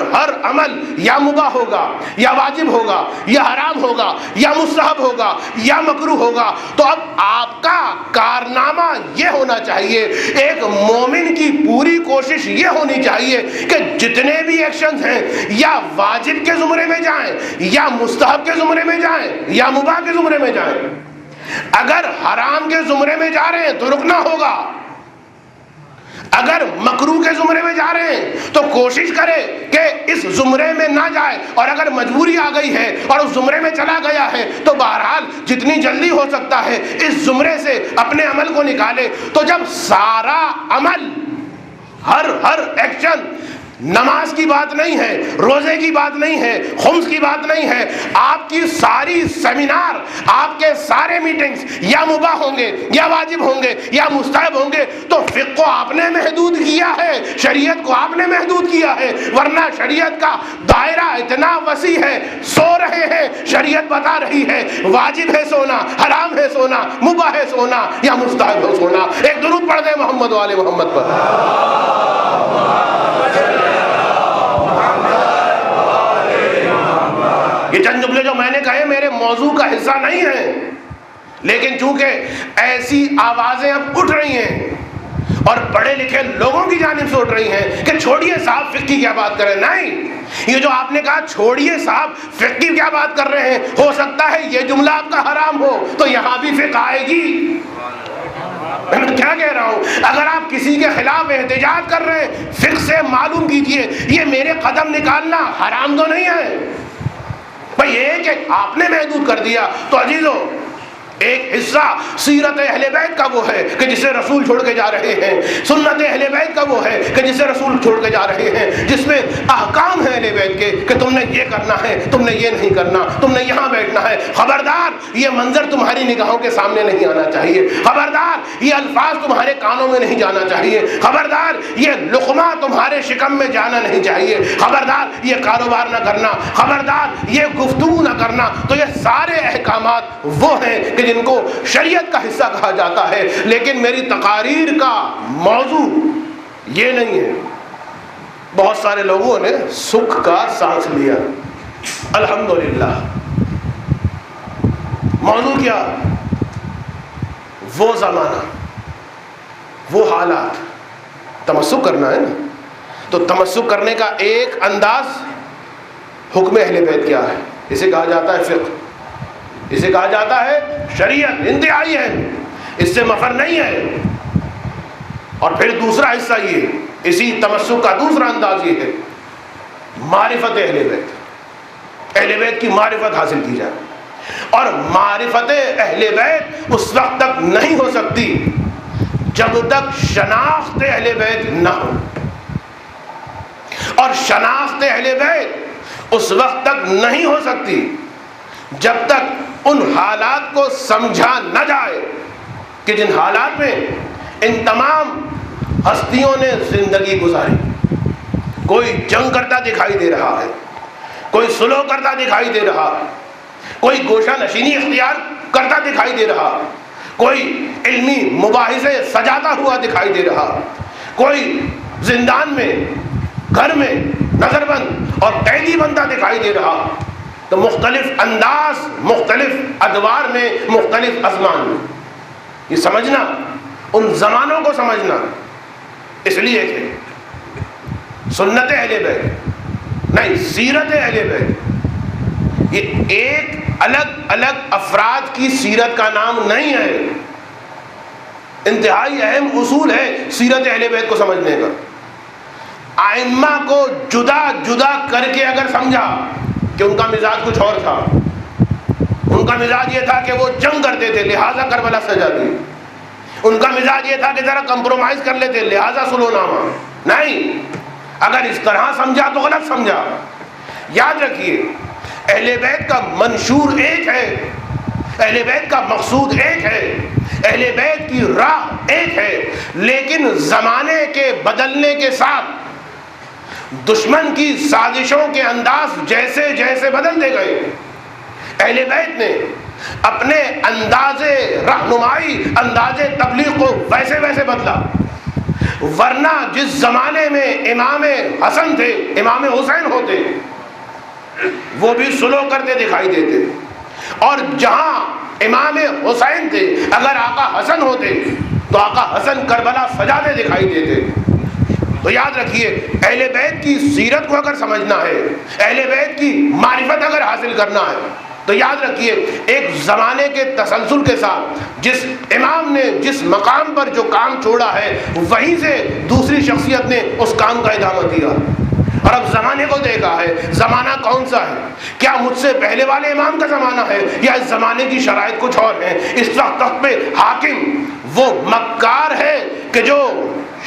عمل یا مباح ہوگا یا واجب ہوگا یا حرام ہوگا یا مستحب ہوگا یا مکروہ ہوگا۔ تو اب آپ کا کارنامہ یہ ہونا چاہیے، ایک مومن کی پوری کوشش یہ ہونی چاہیے کہ جتنے بھی ایکشنز ہیں یا واجب کے زمرے میں جائیں، یا مستحب کے زمرے میں جائیں، یا مباح کے زمرے میں جائیں۔ اگر حرام کے زمرے میں جا رہے ہیں تو رکنا ہوگا، اگر مکروہ کے زمرے میں جا رہے ہیں تو کوشش کرے کہ اس زمرے میں نہ جائے، اور اگر مجبوری آ گئی ہے اور اس زمرے میں چلا گیا ہے تو بہرحال جتنی جلدی ہو سکتا ہے اس زمرے سے اپنے عمل کو نکالے۔ تو جب سارا عمل، ہر ایکشن نماز کی بات نہیں ہے، روزے کی بات نہیں ہے، خمس کی بات نہیں ہے. آپ کی ساری سیمینار، آپ کے سارے میٹنگز یا مباح ہوں گے یا واجب ہوں گے یا مستحب ہوں گے تو فقہ کو آپ نے محدود کیا ہے، شریعت کو آپ نے محدود کیا ہے. ورنہ شریعت کا دائرہ اتنا وسیع ہے. سو رہے ہیں، شریعت بتا رہی ہے واجب ہے سونا، حرام ہے سونا، مباح ہے سونا یا مستحب ہے سونا. ایک درود پڑھ دیں محمد والے محمد پر. یہ چند جملے جو میں نے کہے میرے موضوع کا حصہ نہیں ہیں، لیکن چونکہ ایسی آوازیں اب اٹھ رہی ہیں اور پڑھے لکھے لوگوں کی جانب سے اٹھ رہی ہیں کہ چھوڑیے صاحب فقہ کی کیا بات کریں. نہیں، یہ جو آپ نے کہا چھوڑیے صاحب فقہ کی کیا بات کر رہے ہیں، ہو سکتا ہے یہ جملہ آپ کا حرام ہو تو یہاں بھی فقہ آئے گی. میں کیا کہہ رہا ہوں، اگر آپ کسی کے خلاف احتجاج کر رہے ہیں فقہ سے معلوم کیجئے یہ میرے قدم نکالنا حرام تو نہیں ہے. بھئی یہ کہ آپ نے محدود کر دیا تو عزیزو ایک حصہ سیرت اہل بیت کا وہ ہے کہ جسے رسول چھوڑ کے جا رہے ہیں، سنت اہل بیت کا وہ ہے کہ جسے رسول چھوڑ کے جا رہے ہیں، جس میں احکام ہیں اہل بیت کے کہ تم نے یہ کرنا ہے، تم نے یہ نہیں کرنا، تم نے یہاں بیٹھنا ہے. خبردار یہ منظر تمہاری نگاہوں کے سامنے نہیں آنا چاہیے، خبردار یہ الفاظ تمہارے کانوں میں نہیں جانا چاہیے، خبردار یہ لقمہ تمہارے شکم میں جانا نہیں چاہیے، خبردار یہ کاروبار نہ کرنا، خبردار یہ گفتگو نہ کرنا. تو یہ سارے احکامات وہ ہیں کہ جن کو شریعت کا حصہ کہا جاتا ہے. لیکن میری تقاریر کا موضوع یہ نہیں ہے. بہت سارے لوگوں نے سکھ کا سانس لیا، الحمدللہ. موضوع کیا؟ وہ زمانہ، وہ حالات. تمسک کرنا ہے نا، تو تمسک کرنے کا ایک انداز حکم اہل بیت کیا ہے، اسے کہا جاتا ہے فقہ، اسے کہا جاتا ہے شریعت. انتہائی ہے، اس سے مفر نہیں ہے. اور پھر دوسرا حصہ یہ، اسی تمسک کا دوسرا انداز یہ ہے معرفت اہل بیت. اہل بیت کی معرفت حاصل کی جائے. اور معرفت اہل بیت اس وقت تک نہیں ہو سکتی جب تک شناخت اہل بیت نہ ہو. اور شناخت اہل بیت اس وقت تک نہیں ہو سکتی جب تک ان حالات کو سمجھا نہ جائے کہ جن حالات میں ان تمام ہستیوں نے زندگی گزاری. کوئی جنگ کرتا دکھائی دے رہا ہے، کوئی سلو کرتا دکھائی دے رہا، کوئی گوشہ نشینی اختیار کرتا دکھائی دے رہا، کوئی علمی مباحثے سجاتا ہوا دکھائی دے رہا، کوئی زندان میں، گھر میں نظر بند اور قیدی بنتا دکھائی دے رہا. تو مختلف انداز، مختلف ادوار میں، مختلف ازمان میں. یہ سمجھنا، ان زمانوں کو سمجھنا، اس لیے کہ سنت اہل بیت نہیں، سیرت اہل بیت یہ ایک الگ الگ افراد کی سیرت کا نام نہیں ہے. انتہائی اہم اصول ہے سیرت اہل بیت کو سمجھنے کا. ائمہ کو جدا جدا کر کے اگر سمجھا کہ ان کا مزاج کچھ اور تھا، ان کا مزاج یہ تھا کہ وہ جنگ کرتے تھے لہٰذا کربلا سجا دی، ان کا مزاج یہ تھا کہ ذرا کمپرومائز کر لیتے لہٰذا سلو نامہ. نہیں، اگر اس طرح سمجھا تو غلط سمجھا. یاد رکھیے اہل بیت کا منشور ایک ہے، اہل بیت کا مقصود ایک ہے، اہل بیت کی راہ ایک ہے. لیکن زمانے کے بدلنے کے ساتھ دشمن کی سازشوں کے انداز جیسے جیسے بدلتے گئے، اہل بیت نے اپنے انداز رہنمائی، انداز تبلیغ کو ویسے ویسے بدلا. ورنہ جس زمانے میں امام حسن تھے، امام حسین ہوتے، وہ بھی سلو کرتے دکھائی دیتے. اور جہاں امام حسین تھے اگر آقا حسن ہوتے تو آقا حسن کربلا سجاتے دکھائی دیتے. تو یاد رکھیے اہل بیت کی سیرت کو اگر سمجھنا ہے، اہل بیت کی معرفت اگر حاصل کرنا ہے تو یاد رکھیے ایک زمانے کے تسلسل کے ساتھ جس امام نے جس مقام پر جو کام چھوڑا ہے وہیں سے دوسری شخصیت نے اس کام کا ادامہ دیا. اور اب زمانے کو دیکھا ہے، زمانہ کون سا ہے؟ کیا مجھ سے پہلے والے امام کا زمانہ ہے یا اس زمانے کی شرائط کچھ اور ہیں؟ اس وقت تخت پہ حاکم وہ مکار ہے کہ جو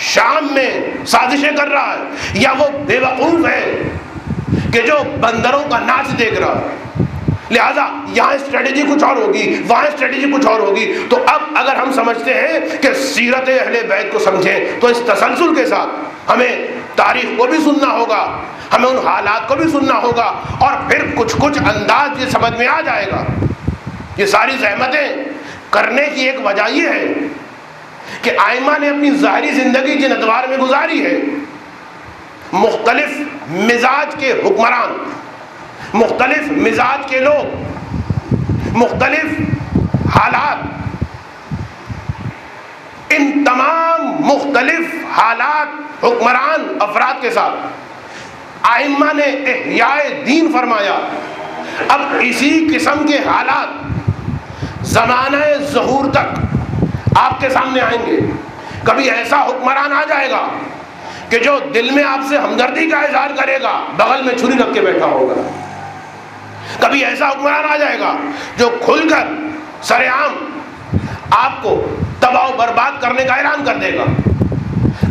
شام میں سازشیں کر رہا ہے، یا وہ بے وقوف ہے کہ جو بندروں کا ناچ دیکھ رہا ہے. لہذا یہاں اسٹریٹجی کچھ اور ہوگی، وہاں اسٹریٹجی کچھ اور ہوگی. تو اب اگر ہم سمجھتے ہیں کہ سیرت اہل بیت کو سمجھیں تو اس تسلسل کے ساتھ ہمیں تاریخ کو بھی سننا ہوگا، ہمیں ان حالات کو بھی سننا ہوگا، اور پھر کچھ انداز یہ سمجھ میں آ جائے گا. یہ ساری زحمتیں کرنے کی ایک وجہ یہ ہے کہ ائمہ نے اپنی ظاہری زندگی جن ادوار میں گزاری ہے، مختلف مزاج کے حکمران، مختلف مزاج کے لوگ، مختلف حالات، ان تمام مختلف حالات حکمران افراد کے ساتھ ائمہ نے احیاء دین فرمایا. اب اسی قسم کے حالات زمانہ ظہور تک آپ کے سامنے آئیں گے. کبھی ایسا حکمران آ جائے گا کہ جو دل میں آپ سے ہمدردی کا اظہار کرے گا، بغل میں چھری رکھ کے بیٹھا ہوگا. کبھی ایسا حکمران آ جائے گا جو کھل کر سر عام آپ کو تباہ و برباد کرنے کا اعلان کر دے گا.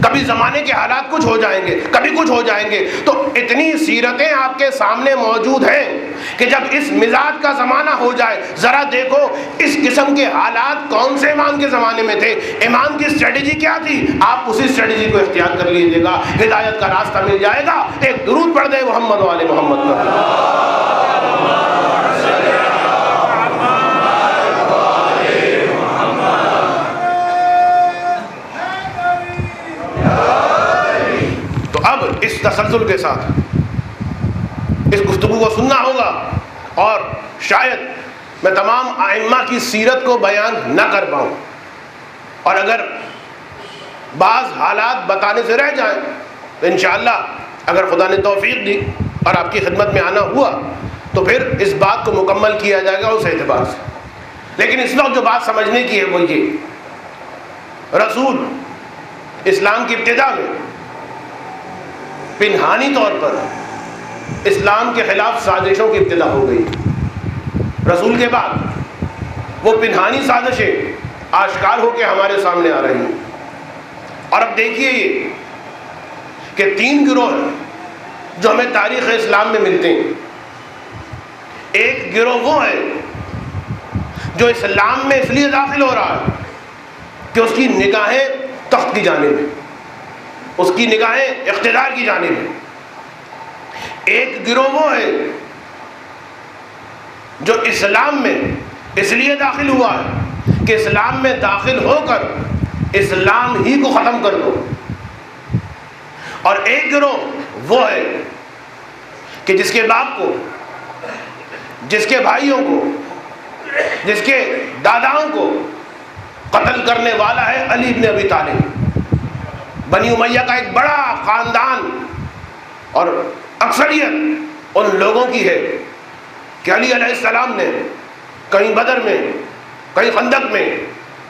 کبھی زمانے کے حالات کچھ ہو جائیں گے، کبھی کچھ ہو جائیں گے. تو اتنی سیرتیں آپ کے سامنے موجود ہیں کہ جب اس مزاج کا زمانہ ہو جائے، ذرا دیکھو اس قسم کے حالات کون سے امام کے زمانے میں تھے، امام کی اسٹریٹجی کیا تھی. آپ اسی اسٹریٹجی کو اختیار کر لیجیے گا، ہدایت کا راستہ مل جائے گا. ایک درود پڑھ دے محمد و آل محمد پر. اب اس تسلسل کے ساتھ اس گفتگو کو سننا ہوگا، اور شاید میں تمام ائمہ کی سیرت کو بیان نہ کر پاؤں، اور اگر بعض حالات بتانے سے رہ جائیں تو انشاءاللہ اگر خدا نے توفیق دی اور آپ کی خدمت میں آنا ہوا تو پھر اس بات کو مکمل کیا جائے گا اس اعتبار سے. لیکن اس وقت جو بات سمجھنے کی ہے وہ یہ، رسول اسلام کی ابتدا میں پنہانی طور پر اسلام کے خلاف سازشوں کی ابتدا ہو گئی. رسول کے بعد وہ پنہانی سازشیں آشکار ہو کے ہمارے سامنے آ رہی ہیں. اور اب دیکھیے یہ کہ 3 گروہ ہیں جو ہمیں تاریخ اسلام میں ملتے ہیں. ایک گروہ وہ ہے جو اسلام میں اس لیے داخل ہو رہا ہے کہ اس کی نگاہیں تخت کی جانب ہیں، اس کی نگاہیں اقتدار کی جانب ہیں. ایک گروہ وہ ہے جو اسلام میں اس لیے داخل ہوا ہے کہ اسلام میں داخل ہو کر اسلام ہی کو ختم کر دو. اور ایک گروہ وہ ہے کہ جس کے باپ کو، جس کے بھائیوں کو، جس کے داداؤں کو قتل کرنے والا ہے علی بن ابی طالب. بنی امیہ کا ایک بڑا خاندان اور اکثریت ان لوگوں کی ہے کہ علی علیہ السلام نے کہیں بدر میں، کہیں خندق میں،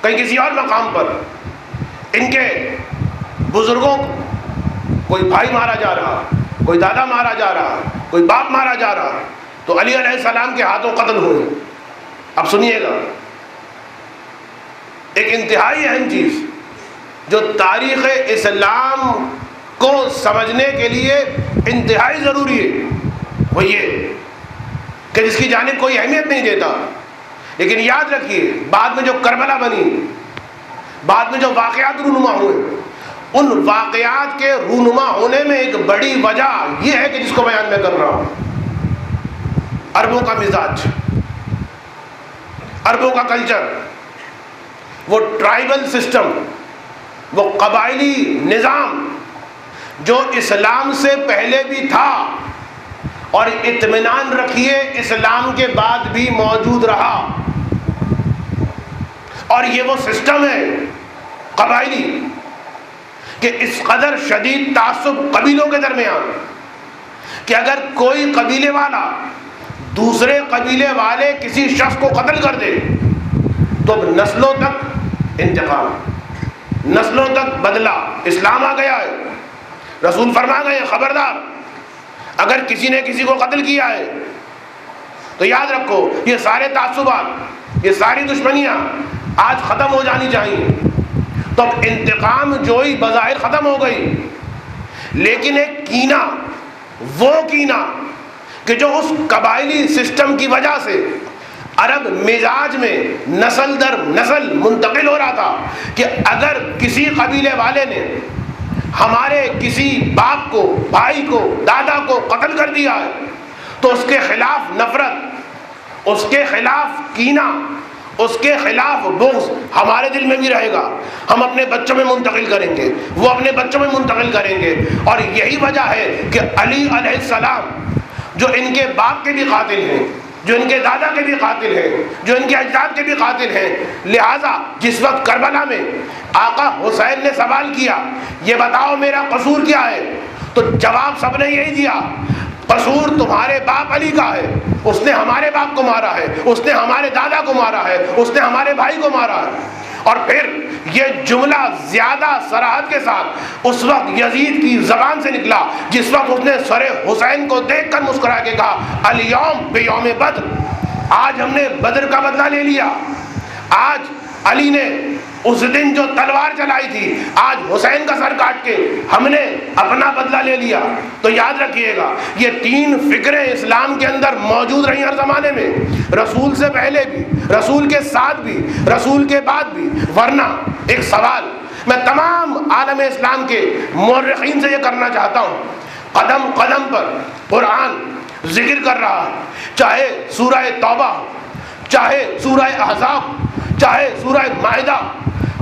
کہیں کسی اور مقام پر ان کے بزرگوں کو کوئی بھائی مارا جا رہا، کوئی دادا مارا جا رہا، کوئی باپ مارا جا رہا، تو علی علیہ السلام کے ہاتھوں قتل ہوئے. اب سنیے گا، ایک انتہائی اہم چیز جو تاریخ اسلام کو سمجھنے کے لیے انتہائی ضروری ہے وہ یہ کہ جس کی جانب کوئی اہمیت نہیں دیتا، لیکن یاد رکھیے بعد میں جو کربلا بنی، بعد میں جو واقعات رونما ہوئے، ان واقعات کے رونما ہونے میں ایک بڑی وجہ یہ ہے کہ جس کو بیان میں کر رہا ہوں، عربوں کا مزاج، عربوں کا کلچر، وہ ٹرائبل سسٹم، وہ قبائلی نظام جو اسلام سے پہلے بھی تھا اور اطمینان رکھیے اسلام کے بعد بھی موجود رہا. اور یہ وہ سسٹم ہے قبائلی کہ اس قدر شدید تعصب قبیلوں کے درمیان کہ اگر کوئی قبیلے والا دوسرے قبیلے والے کسی شخص کو قتل کر دے تو اب نسلوں تک انتقام، نسلوں تک بدلہ. اسلام آ گیا ہے، رسول فرما گئے خبردار اگر کسی نے کسی کو قتل کیا ہے تو یاد رکھو یہ سارے تعصبات، یہ ساری دشمنیاں آج ختم ہو جانی چاہیے. تو اب انتقام جوئی بظاہر ختم ہو گئی، لیکن ایک کینہ، وہ کینہ کہ جو اس قبائلی سسٹم کی وجہ سے عرب مزاج میں نسل در نسل منتقل ہو رہا تھا کہ اگر کسی قبیلے والے نے ہمارے کسی باپ کو، بھائی کو، دادا کو قتل کر دیا ہے تو اس کے خلاف نفرت، اس کے خلاف کینہ، اس کے خلاف بغض ہمارے دل میں بھی رہے گا، ہم اپنے بچوں میں منتقل کریں گے، وہ اپنے بچوں میں منتقل کریں گے۔ اور یہی وجہ ہے کہ علی علیہ السلام جو ان کے باپ کے بھی قاتل ہیں، جو ان کے دادا کے بھی قاتل ہیں، جو ان کے اجداد کے بھی قاتل ہیں، لہٰذا جس وقت کربلا میں آقا حسین نے سوال کیا یہ بتاؤ میرا قصور کیا ہے، تو جواب سب نے یہی دیا، قصور تمہارے باپ علی کا ہے، اس نے ہمارے باپ کو مارا ہے، اس نے ہمارے دادا کو مارا ہے، اس نے ہمارے بھائی کو مارا ہے۔ اور پھر یہ جملہ زیادہ صراحت کے ساتھ اس وقت یزید کی زبان سے نکلا جس وقت اس نے سر حسین کو دیکھ کر مسکرا کے کہا الیوم بیوم بدر، آج ہم نے بدر کا بدلہ لے لیا، آج علی نے اس دن جو تلوار چلائی تھی آج حسین کا سر کاٹ کے ہم نے اپنا بدلہ لے لیا۔ تو یاد رکھیے گا یہ تین فکریں اسلام کے اندر موجود رہی ہر زمانے میں، رسول سے پہلے بھی، رسول کے ساتھ بھی، رسول کے بعد بھی۔ ورنہ ایک سوال میں تمام عالم اسلام کے مورخین سے یہ کرنا چاہتا ہوں، قدم قدم پر قرآن ذکر کر رہا ہے، چاہے سورہ توبہ ہو، چاہے سورہ احزاب، چاہے سورہ مائدہ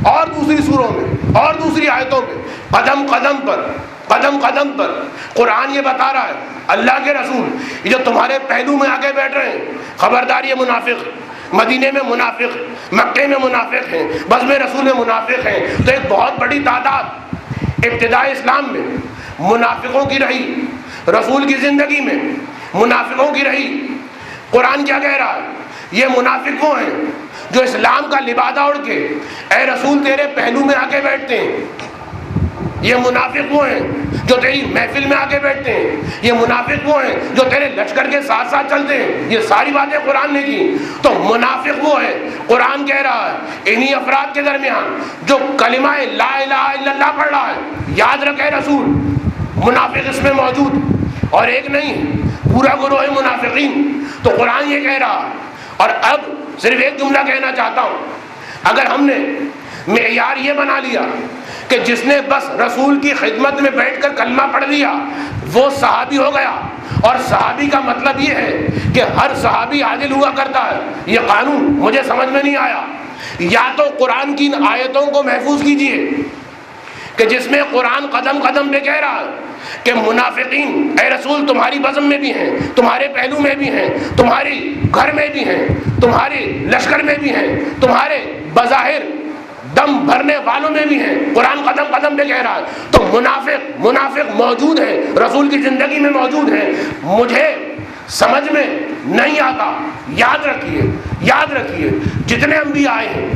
اور دوسری سوروں میں اور دوسری آیتوں میں، قدم قدم پر قدم قدم پر قرآن یہ بتا رہا ہے اللہ کے رسول یہ جو تمہارے پہلو میں آگے بیٹھ رہے ہیں، خبردار یہ منافق، مدینے میں منافق، مکے میں منافق ہیں، بزم رسول میں منافق ہیں۔ تو ایک بہت بڑی تعداد ابتدائی اسلام میں منافقوں کی رہی، رسول کی زندگی میں منافقوں کی رہی۔ قرآن کیا کہہ رہا ہے؟ یہ منافق وہ ہیں جو اسلام کا لبادہ اڑ کے اے رسول تیرے پہلو میں آ کے بیٹھتے ہیں، یہ منافق وہ ہیں جو تیری محفل میں آ کے بیٹھتے ہیں، یہ منافق وہ ہیں جو تیرے لشکر کے ساتھ ساتھ چلتے ہیں۔ یہ ساری باتیں قرآن نے کی۔ تو منافق وہ ہیں، قرآن کہہ رہا ہے انہی افراد کے درمیان جو کلمہ لا الہ الا اللہ پڑھ رہا ہے، یاد رکھے رسول منافق اس میں موجود، اور ایک نہیں پورا گروہ منافقین۔ تو قرآن یہ کہہ رہا ہے۔ اور اب صرف ایک جملہ کہنا چاہتا ہوں، اگر ہم نے معیار یہ بنا لیا کہ جس نے بس رسول کی خدمت میں بیٹھ کر کلمہ پڑھ لیا وہ صحابی ہو گیا، اور صحابی کا مطلب یہ ہے کہ ہر صحابی عادل ہوا کرتا ہے، یہ قانون مجھے سمجھ میں نہیں آیا۔ یا تو قرآن کی ان آیتوں کو محفوظ کیجئے کہ جس میں قرآن قدم قدم پہ کہہ رہا ہے کہ منافقین اے رسول تمہاری بزم میں بھی ہیں، تمہارے پہلو میں بھی ہیں، تمہاری گھر میں بھی ہیں، تمہاری لشکر میں بھی ہیں، تمہارے بظاہر دم بھرنے والوں میں بھی ہیں، قرآن قدم قدم پہ کہہ رہا ہے۔ تو منافق موجود ہیں، رسول کی زندگی میں موجود ہیں، مجھے سمجھ میں نہیں آتا۔ یاد رکھیے جتنے انبیاء آئے ہیں،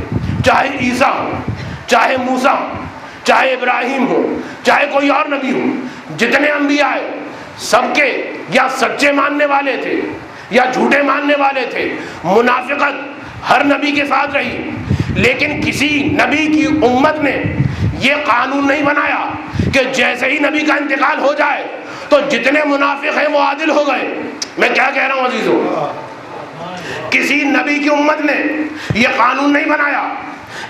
چاہے عیسیٰ ہو، چاہے موسیٰ ہو، چاہے ابراہیم ہو، چاہے کوئی اور نبی ہو، جتنے انبیاء آئے سب کے یا سچے ماننے والے تھے یا جھوٹے ماننے والے تھے۔ منافقت ہر نبی کے ساتھ رہی، لیکن کسی نبی کی امت نے یہ قانون نہیں بنایا کہ جیسے ہی نبی کا انتقال ہو جائے تو جتنے منافق ہیں وہ عادل ہو گئے۔ میں کیا کہہ رہا ہوں عزیزوں؟ کسی نبی کی امت نے یہ قانون نہیں بنایا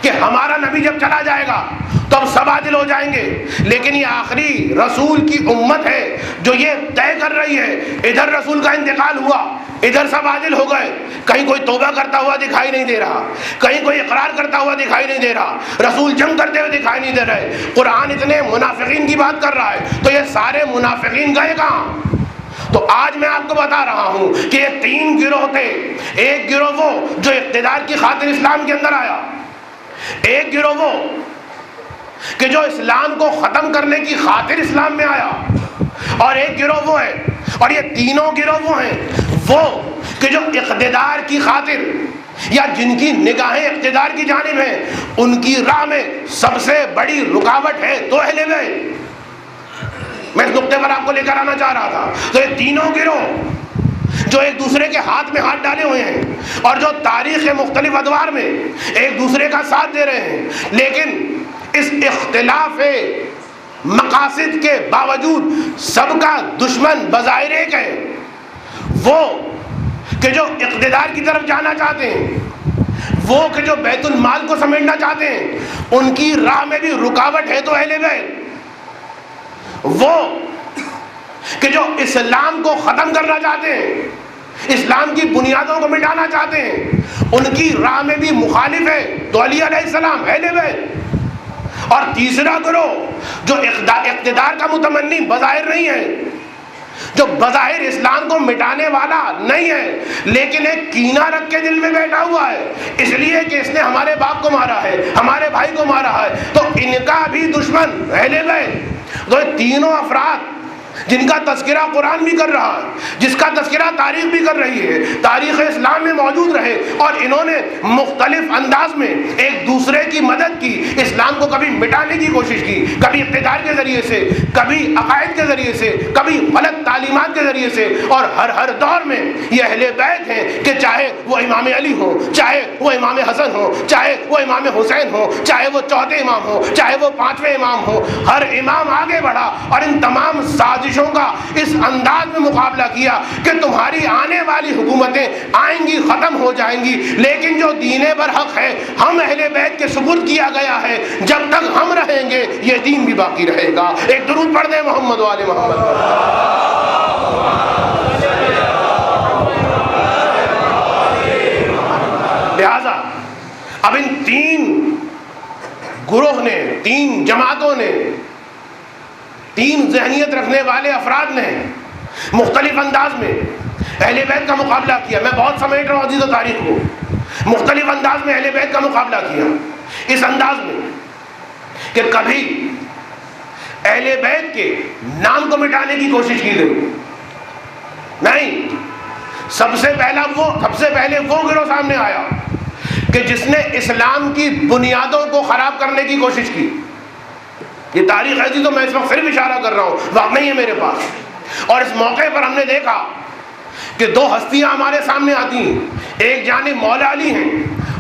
کہ ہمارا نبی جب چلا جائے گا تو اب سب عادل ہو جائیں گے، لیکن یہ آخری رسول کی امت ہے جو یہ طے کر رہی ہے ادھر رسول کا انتقال ہوا، ادھر سب عادل ہو گئے، کہیں کوئی توبہ کرتا ہوا دکھائی نہیں دے رہا، کہیں کوئی اقرار کرتا ہوا دکھائی نہیں دے رہا، رسول جنگ کرتے ہوئے دکھائی نہیں دے رہے۔ قرآن اتنے منافقین کی بات کر رہا ہے تو یہ سارے منافقین گئے کہاں؟ تو آج میں آپ کو بتا رہا ہوں کہ یہ تین گروہ تھے۔ ایک گروہ وہ جو اقتدار کی خاطر اسلام کے اندر آیا، ایک گروہ وہ کہ جو اسلام کو ختم کرنے کی خاطر اسلام میں آیا، اور ایک گروہ وہ ہے، اور یہ تینوں گروہ وہ ہیں وہ کہ جو اقتدار کی خاطر یا جن کی نگاہیں اقتدار کی جانب ہیں، ان کی راہ میں سب سے بڑی رکاوٹ ہے تو اہل بیت۔ میں اس نقطے پر آپ کو لے کر آنا چاہ رہا تھا۔ تو یہ تینوں گروہ جو ایک دوسرے کے ہاتھ میں ہاتھ ڈالے ہوئے ہیں اور جو تاریخ کے مختلف ادوار میں ایک دوسرے کا ساتھ دے رہے ہیں، لیکن اس اختلاف مقاصد کے باوجود سب کا دشمن بظاہر ایک ہے، وہ کہ جو اقتدار کی طرف جانا چاہتے ہیں، وہ کہ جو بیت المال کو سمیٹنا چاہتے ہیں، ان کی راہ میں بھی رکاوٹ ہے تو اہل بیت، وہ کہ جو اسلام کو ختم کرنا چاہتے ہیں، اسلام کی بنیادوں کو مٹانا چاہتے ہیں، ان کی راہ میں بھی مخالف ہے تو علی علیہ السلام اہل بیت۔ اور تیسرا گروہ جو اقتدار کا متمنی بظاہر نہیں ہے، جو بظاہر اسلام کو مٹانے والا نہیں ہے، لیکن ایک کینہ رکھ کے دل میں بیٹھا ہوا ہے، اس لیے کہ اس نے ہمارے باپ کو مارا ہے، ہمارے بھائی کو مارا ہے، تو ان کا بھی دشمن اہل بیت۔ تو یہ تینوں افراد جن کا تذکرہ قرآن بھی کر رہا ہے، جس کا تذکرہ تاریخ بھی کر رہی ہے، تاریخ اسلام میں موجود رہے، اور انہوں نے مختلف انداز میں ایک دوسرے کی مدد کی، اسلام کو کبھی مٹانے کی کوشش کی، کبھی اقتدار کے ذریعے سے، کبھی عقائد کے ذریعے سے، کبھی غلط تعلیمات کے ذریعے سے، اور ہر دور میں یہ اہل بیت ہیں کہ چاہے وہ امام علی ہو، چاہے وہ امام حسن ہو، چاہے وہ امام حسین ہو، چاہے وہ چوتھے امام ہو، چاہے وہ پانچویں امام ہو، ہر امام آگے بڑھا اور ان تمام سازشوں کا اس انداز میں مقابلہ کیا کہ تمہاری آنے والی حکومتیں آئیں گی، ختم ہو جائیں گی، لیکن جو دین برحق ہے، ہم اہل بیت کے سپرد کیا گیا ہے، جب تک ہم رہیں گے یہ دین بھی باقی رہے گا۔ ایک درود پڑھ دیں محمد و آل محمد۔ لہذا اب ان تین گروہ نے، تین جماعتوں نے، تین ذہنیت رکھنے والے افراد نے مختلف انداز میں اہل بیت کا مقابلہ کیا۔ میں بہت سمیٹ رہا ہوں عزیز و تاریخ کو، مختلف انداز میں اہل بیت کا مقابلہ کیا، اس انداز میں کہ کبھی اہل بیت کے نام کو مٹانے کی کوشش کی گئی، نہیں، سب سے پہلے وہ گروہ سامنے آیا کہ جس نے اسلام کی بنیادوں کو خراب کرنے کی کوشش کی۔ یہ تاریخ ایسی تو میں اس وقت صرف اشارہ کر رہا ہوں، وقت نہیں ہے میرے پاس، اور اس موقع پر ہم نے دیکھا کہ دو ہستیاں ہمارے سامنے آتی ہیں، ایک جانب مولا علی ہیں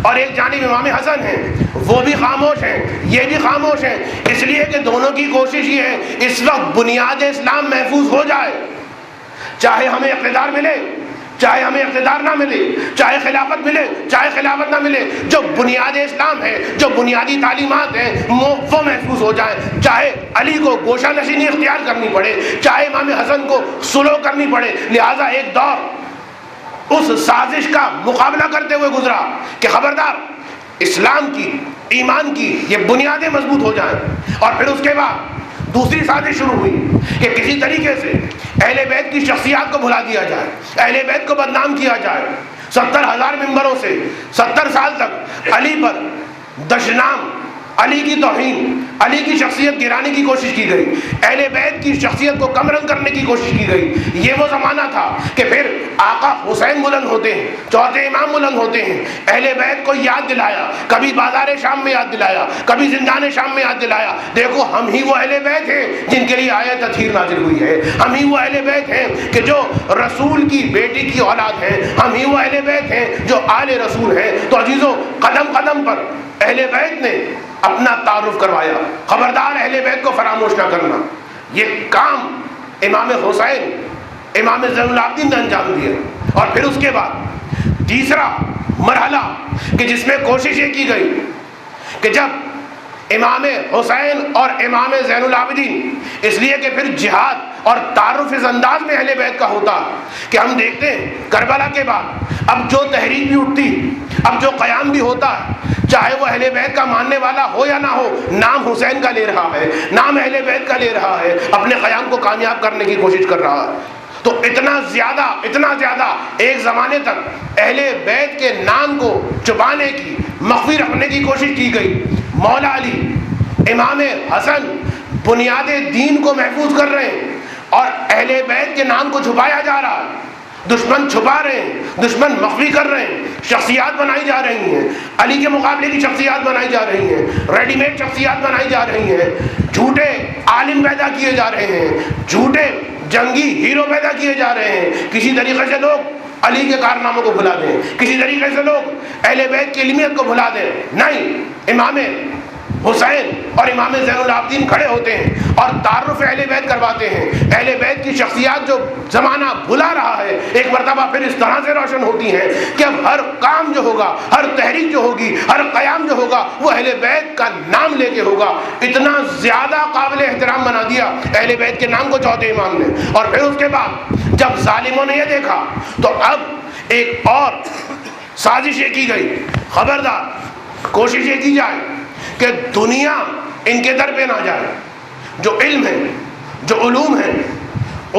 اور ایک جانب امام حسن ہیں، وہ بھی خاموش ہیں، یہ بھی خاموش ہیں، اس لیے کہ دونوں کی کوشش یہ ہے اس وقت بنیاد اسلام محفوظ ہو جائے، چاہے ہمیں اقتدار ملے، چاہے ہمیں اقتدار نہ ملے، چاہے خلافت ملے، چاہے خلافت نہ ملے، جو بنیاد اسلام ہے، جو بنیادی تعلیمات ہیں وہ محفوظ ہو جائیں، چاہے علی کو گوشہ نشینی اختیار کرنی پڑے، چاہے امام حسن کو سلو کرنی پڑے۔ لہٰذا ایک دور اس سازش کا مقابلہ کرتے ہوئے گزرا کہ خبردار اسلام کی، ایمان کی یہ بنیادیں مضبوط ہو جائیں، اور پھر اس کے بعد دوسری سازش شروع ہوئی کہ کسی طریقے سے اہل بیت کی شخصیات کو بھلا دیا جائے، اہل بیت کو بدنام کیا جائے۔ 70,000 ممبروں سے 70 سال تک علی پر دشنام، علی کی توہین، علی کی شخصیت گرانے کی کوشش کی گئی، اہل بیت کی شخصیت کو کم رنگ کرنے کی کوشش کی گئی۔ یہ وہ زمانہ تھا کہ پھر آقا حسین بلند ہوتے ہیں، چوتھے امام بلند ہوتے ہیں، اہل بیت کو یاد دلایا، کبھی بازار شام میں یاد دلایا، کبھی زندان شام میں یاد دلایا، دیکھو ہم ہی وہ اہل بیت ہیں جن کے لیے آیت تطہیر نازل ہوئی ہے، ہم ہی وہ اہل بیت ہیں کہ جو رسول کی بیٹی کی اولاد ہیں، ہم ہی وہ اہل بیت ہیں جو آل رسول ہیں۔ تو عزیزو، قدم قدم پر اہل بیت نے اپنا تعارف کروایا، خبردار اہل بیت کو فراموش نہ کرنا۔ یہ کام امام حسین، امام زین العابدین نے انجام دیا۔ اور پھر اس کے بعد تیسرا مرحلہ کہ جس میں کوشش یہ کی گئی کہ جب امام حسین اور امام زین العابدین، اس لیے کہ پھر جہاد اور تعارف اس انداز میں اہل بیت کا ہوتا کہ ہم دیکھتے ہیں کربلا کے بعد اب جو تحریک بھی اٹھتی، اب جو قیام بھی ہوتا ہے، چاہے وہ اہل بیت کا ماننے والا ہو یا نہ ہو، نام حسین کا لے رہا ہے، نام اہل بیت کا لے رہا ہے، اپنے قیام کو کامیاب کرنے کی کوشش کر رہا ہے۔ تو اتنا زیادہ ایک زمانے تک اہل بیت کے نام کو چھپانے کی، مخفی رکھنے کی کوشش کی گئی۔ مولا علی، امام حسن بنیاد دین کو محفوظ کر رہے ہیں اور اہل بیت کے نام کو چھپایا جا رہا ہے، دشمن چھپا رہے ہیں، دشمن مخفی کر رہے ہیں، شخصیات بنائی جا رہی ہیں، علی کے مقابلے کی شخصیات بنائی جا رہی ہیں، ریڈی میڈ شخصیات بنائی جا رہی ہیں، جھوٹے عالم پیدا کیے جا رہے ہیں، جھوٹے جنگی ہیرو پیدا کیے جا رہے ہیں۔ کسی طریقے سے لوگ علی کے کارناموں کو بھلا دیں، کسی طریقے سے لوگ اہل بیت کی علمیت کو بھلا دیں۔ نہیں، امام حسین اور امام زین العابدین کھڑے ہوتے ہیں اور تعارف اہل بیت کرواتے ہیں. اہل بیت کی شخصیات جو زمانہ بھلا رہا ہے ایک مرتبہ پھر اس طرح سے روشن ہوتی ہیں کہ اب ہر کام جو ہوگا، ہر تحریک جو ہوگی، ہر قیام جو ہوگا وہ اہل بیت کا نام لے کے ہوگا. اتنا زیادہ قابل احترام بنا دیا اہل بیت کے نام کو چوتھے امام نے. اور پھر اس کے بعد جب ظالموں نے یہ دیکھا تو اب ایک اور سازش یہ کی گئی، خبردار کوشش یہ کی جائے کہ دنیا ان کے در پہ نہ جائے. جو علم ہے، جو علوم ہیں،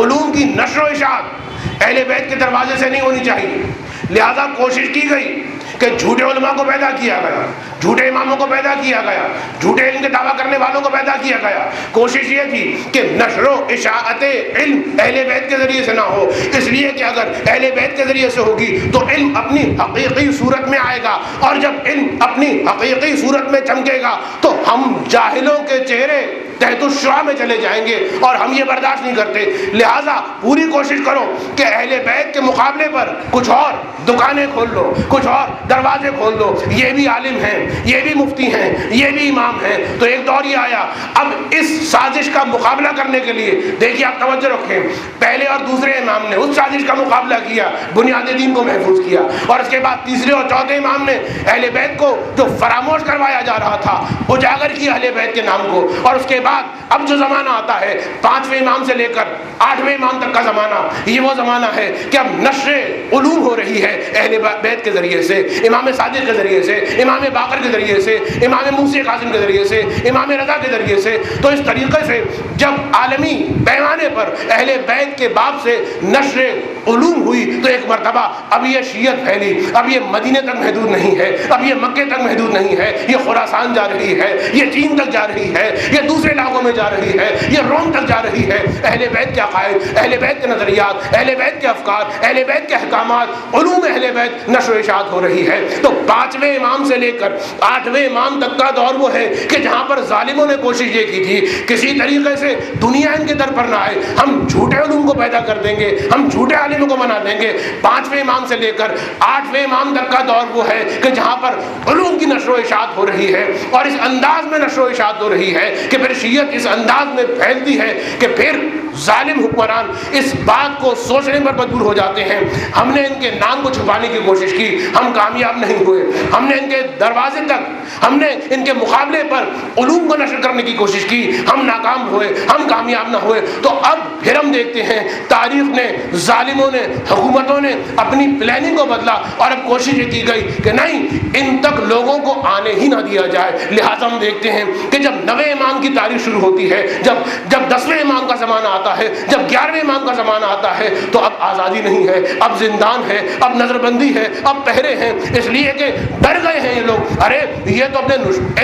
علوم کی نشر و اشاعت اہل بیت کے دروازے سے نہیں ہونی چاہیے. لہذا کوشش کی گئی کہ جھوٹے علماء کو پیدا کیا گیا، جھوٹے اماموں کو پیدا کیا گیا، جھوٹے علم کے دعویٰ کرنے والوں کو پیدا کیا گیا. کوشش یہ تھی کہ نشر و اشاعت علم اہل بیت کے ذریعے سے نہ ہو، اس لیے کہ اگر اہل بیت کے ذریعے سے ہوگی تو علم اپنی حقیقی صورت میں آئے گا، اور جب علم اپنی حقیقی صورت میں چمکے گا تو ہم جاہلوں کے چہرے تحت الشعاع میں چلے جائیں گے اور ہم یہ برداشت نہیں کرتے. لہٰذا پوری کوشش کرو کہ اہل بیت کے مقابلے پر کچھ اور دکانیں کھول لو، کچھ اور دروازے کھول دو. یہ بھی عالم ہیں، یہ بھی مفتی ہیں، یہ بھی امام ہیں. تو ایک دور یہ آیا، اب اس سازش کا مقابلہ کرنے کے لیے دیکھیے آپ توجہ رکھیں، پہلے اور دوسرے امام نے اس سازش کا مقابلہ کیا، بنیاد دین کو محفوظ کیا، اور اس کے بعد تیسرے اور چوتھے امام نے اہل بیت کو جو فراموش کروایا جا رہا تھا اجاگر کیا اہل بیت کے نام کو. اور اس کے بعد اب جو زمانہ آتا ہے 5ویں امام سے لے کر 8ویں امام تک کا زمانہ، یہ وہ زمانہ ہے کہ اب نشر علوم ہو رہی ہے اہل بیت کے ذریعے سے، امام صادق کے ذریعے سے، امام باقر کے ذریعے سے، امام موسی قاسم کے ذریعے سے، امام رضا کے ذریعے سے. تو اس طریقے سے جب عالمی پیمانے پر اہل بیت کے باب سے نشر علوم ہوئی تو ایک مرتبہ اب یہ شیعت پھیلی. اب یہ مدینے تک محدود نہیں ہے، اب یہ مکے تک محدود نہیں ہے، یہ خراسان جا رہی ہے، یہ چین تک جا رہی ہے، یہ دوسرے علاقوں میں جا رہی ہے، یہ روم تک جا رہی ہے. اہل بیت کے عقائد، اہل بیت کے نظریات، اہل بیت کے افکار، اہل بیت کے احکامات، علوم اہل بیت نشر و اشاعت ہو رہی ہے. تو 5ویں امام سے لے کر 8ویں امام تک کا دور وہ ہے کہ جہاں پر ظالموں نے کوشش یہ کی تھی کسی طریقے سے دنیا ان کے در پر نہ آئے، ہم جھوٹے علوم کو پیدا کر دیں گے، ہم جھوٹے عالموں کو بنا دیں گے. 5ویں امام سے لے کر 8ویں امام تک کا دور وہ ہے کہ جہاں پر علوم کی نشر و اشاعت ہو رہی ہے، اور اس انداز میں نشر و اشاعت ہو رہی ہے کہ پھر شیعت اس انداز میں پھیلتی ہے کہ پھر ظالم حکمران اس بات کو سوچنے پر مجبور ہو جاتے ہیں. ہم نے ان کے نام کو چھپانے کی کوشش کی، ہم کامیاب نہیں ہوئے. ہم نے ان کے دروازے تک، ہم نے ان کے مقابلے پر علوم کو نشر کرنے کی کوشش کی، ہم ناکام ہوئے، ہم کامیاب نہ ہوئے. تو اب پھر ہم دیکھتے ہیں تاریخ نے، ظالموں نے، حکومتوں نے اپنی پلاننگ کو بدلا، اور اب کوشش یہ کی گئی کہ نہیں، ان تک لوگوں کو آنے ہی نہ دیا جائے. لہٰذا ہم دیکھتے ہیں کہ جب 9ویں امام کی تاریخ شروع ہوتی ہے، جب 10ویں امام کا زمانہ آتا ہے، جب 11ویں امام کا زمانہ آتا ہے، تو اب آزادی نہیں ہے، اب زندان ہے، اب نظر بندی ہے، اب پہرے ہیں. اس لیے کہ ڈر گئے ہیں یہ لوگ، ارے یہ تو اپنے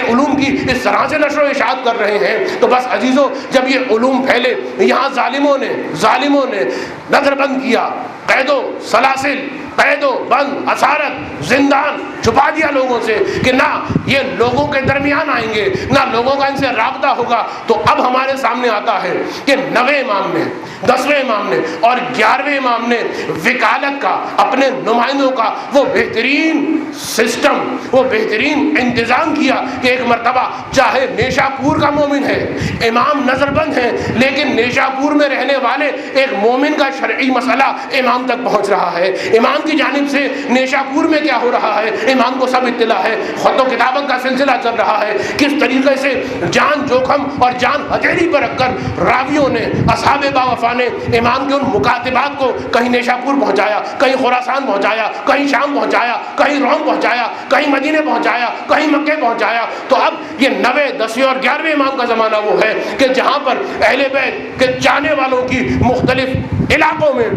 علوم کی اس طرح سے نشر و اشاعت کر رہے ہیں. تو بس عزیزو، جب یہ علوم پھیلے، یہاں ظالموں نے نظر بند کیا، قید و سلاسل، قید و بند، اسارت، زندان چھپا دیا لوگوں سے کہ نہ یہ لوگوں کے درمیان آئیں گے، نہ لوگوں کا ان سے رابطہ ہوگا. تو اب ہمارے سامنے آتا ہے کہ 9ویں امام نے، 10ویں امام نے اور 11ویں امام نے وکالت کا، اپنے نمائندوں کا وہ بہترین سسٹم، وہ بہترین انتظام کیا کہ ایک مرتبہ چاہے نیشا پور کا مومن ہے، امام نظر بند ہے، لیکن نیشا پور میں رہنے والے ایک مومن کا شرعی مسئلہ امام تک پہنچ رہا ہے. امام کی جانب سے نیشا پور میں کیا ہو رہا ہے امام کو سب اطلاع ہے. خط و کتابت کا سلسلہ چل رہا ہے، کس طریقے سے جان جوخم اور جان ہتھیلی پر رکھ کر راویوں نے، اصحاب باوفا نے امام کے ان مکاتبات کو کہیں نیشا پور پہنچایا، کہیں خراسان پہنچایا، کہیں شام پہنچایا، کہیں روم پہنچایا، کہیں مدینے پہنچایا، کہیں مکے پہنچایا. تو اب یہ 9ویں، 10ویں اور 11ویں امام کا زمانہ وہ ہے کہ جہاں پر اہل بیت کے چاہنے والوں کی مختلف علاقوں میں،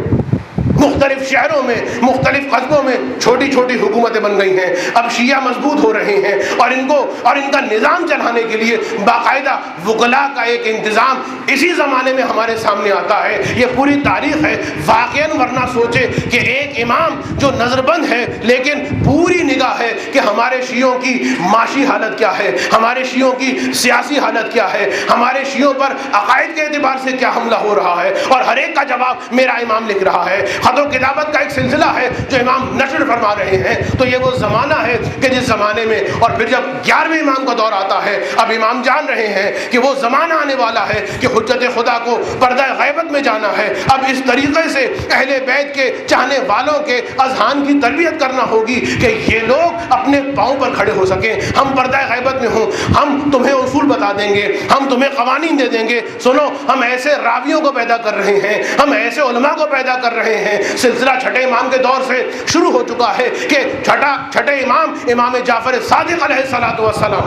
مختلف شہروں میں، مختلف قصبوں میں چھوٹی چھوٹی حکومتیں بن گئی ہیں. اب شیعہ مضبوط ہو رہے ہیں، اور ان کا نظام چلانے کے لیے باقاعدہ وکلاء کا ایک انتظام اسی زمانے میں ہمارے سامنے آتا ہے. یہ پوری تاریخ ہے واقعاً. ورنہ سوچے کہ ایک امام جو نظر بند ہے لیکن پوری نگاہ ہے کہ ہمارے شیعوں کی معاشی حالت کیا ہے، ہمارے شیعوں کی سیاسی حالت کیا ہے، ہمارے شیعوں پر عقائد کے اعتبار سے کیا حملہ ہو رہا ہے، اور ہر ایک کا جواب میرا امام لکھ رہا ہے. خط و کتابت کا ایک سلسلہ ہے جو امام نشر فرما رہے ہیں. تو یہ وہ زمانہ ہے کہ جس زمانے میں، اور پھر جب 11ویں امام کا دور آتا ہے، اب امام جان رہے ہیں کہ وہ زمانہ آنے والا ہے کہ حجت خدا کو پردہ غیبت میں جانا ہے. اب اس طریقے سے اہل بیت کے چاہنے والوں کے اذہان کی تربیت کرنا ہوگی کہ یہ لوگ اپنے پاؤں پر کھڑے ہو سکیں. ہم پردہ غیبت میں ہوں، ہم تمہیں اصول بتا دیں گے، ہم تمہیں قوانین دے دیں گے. سنو، ہم ایسے راویوں کو پیدا کر رہے ہیں، ہم ایسے علماء کو پیدا کر رہے ہیں. سلسلہ چھٹے امام کے دور سے شروع ہو چکا ہے کہ چھٹے امام امام جعفر صادق علیہ الصلوۃ والسلام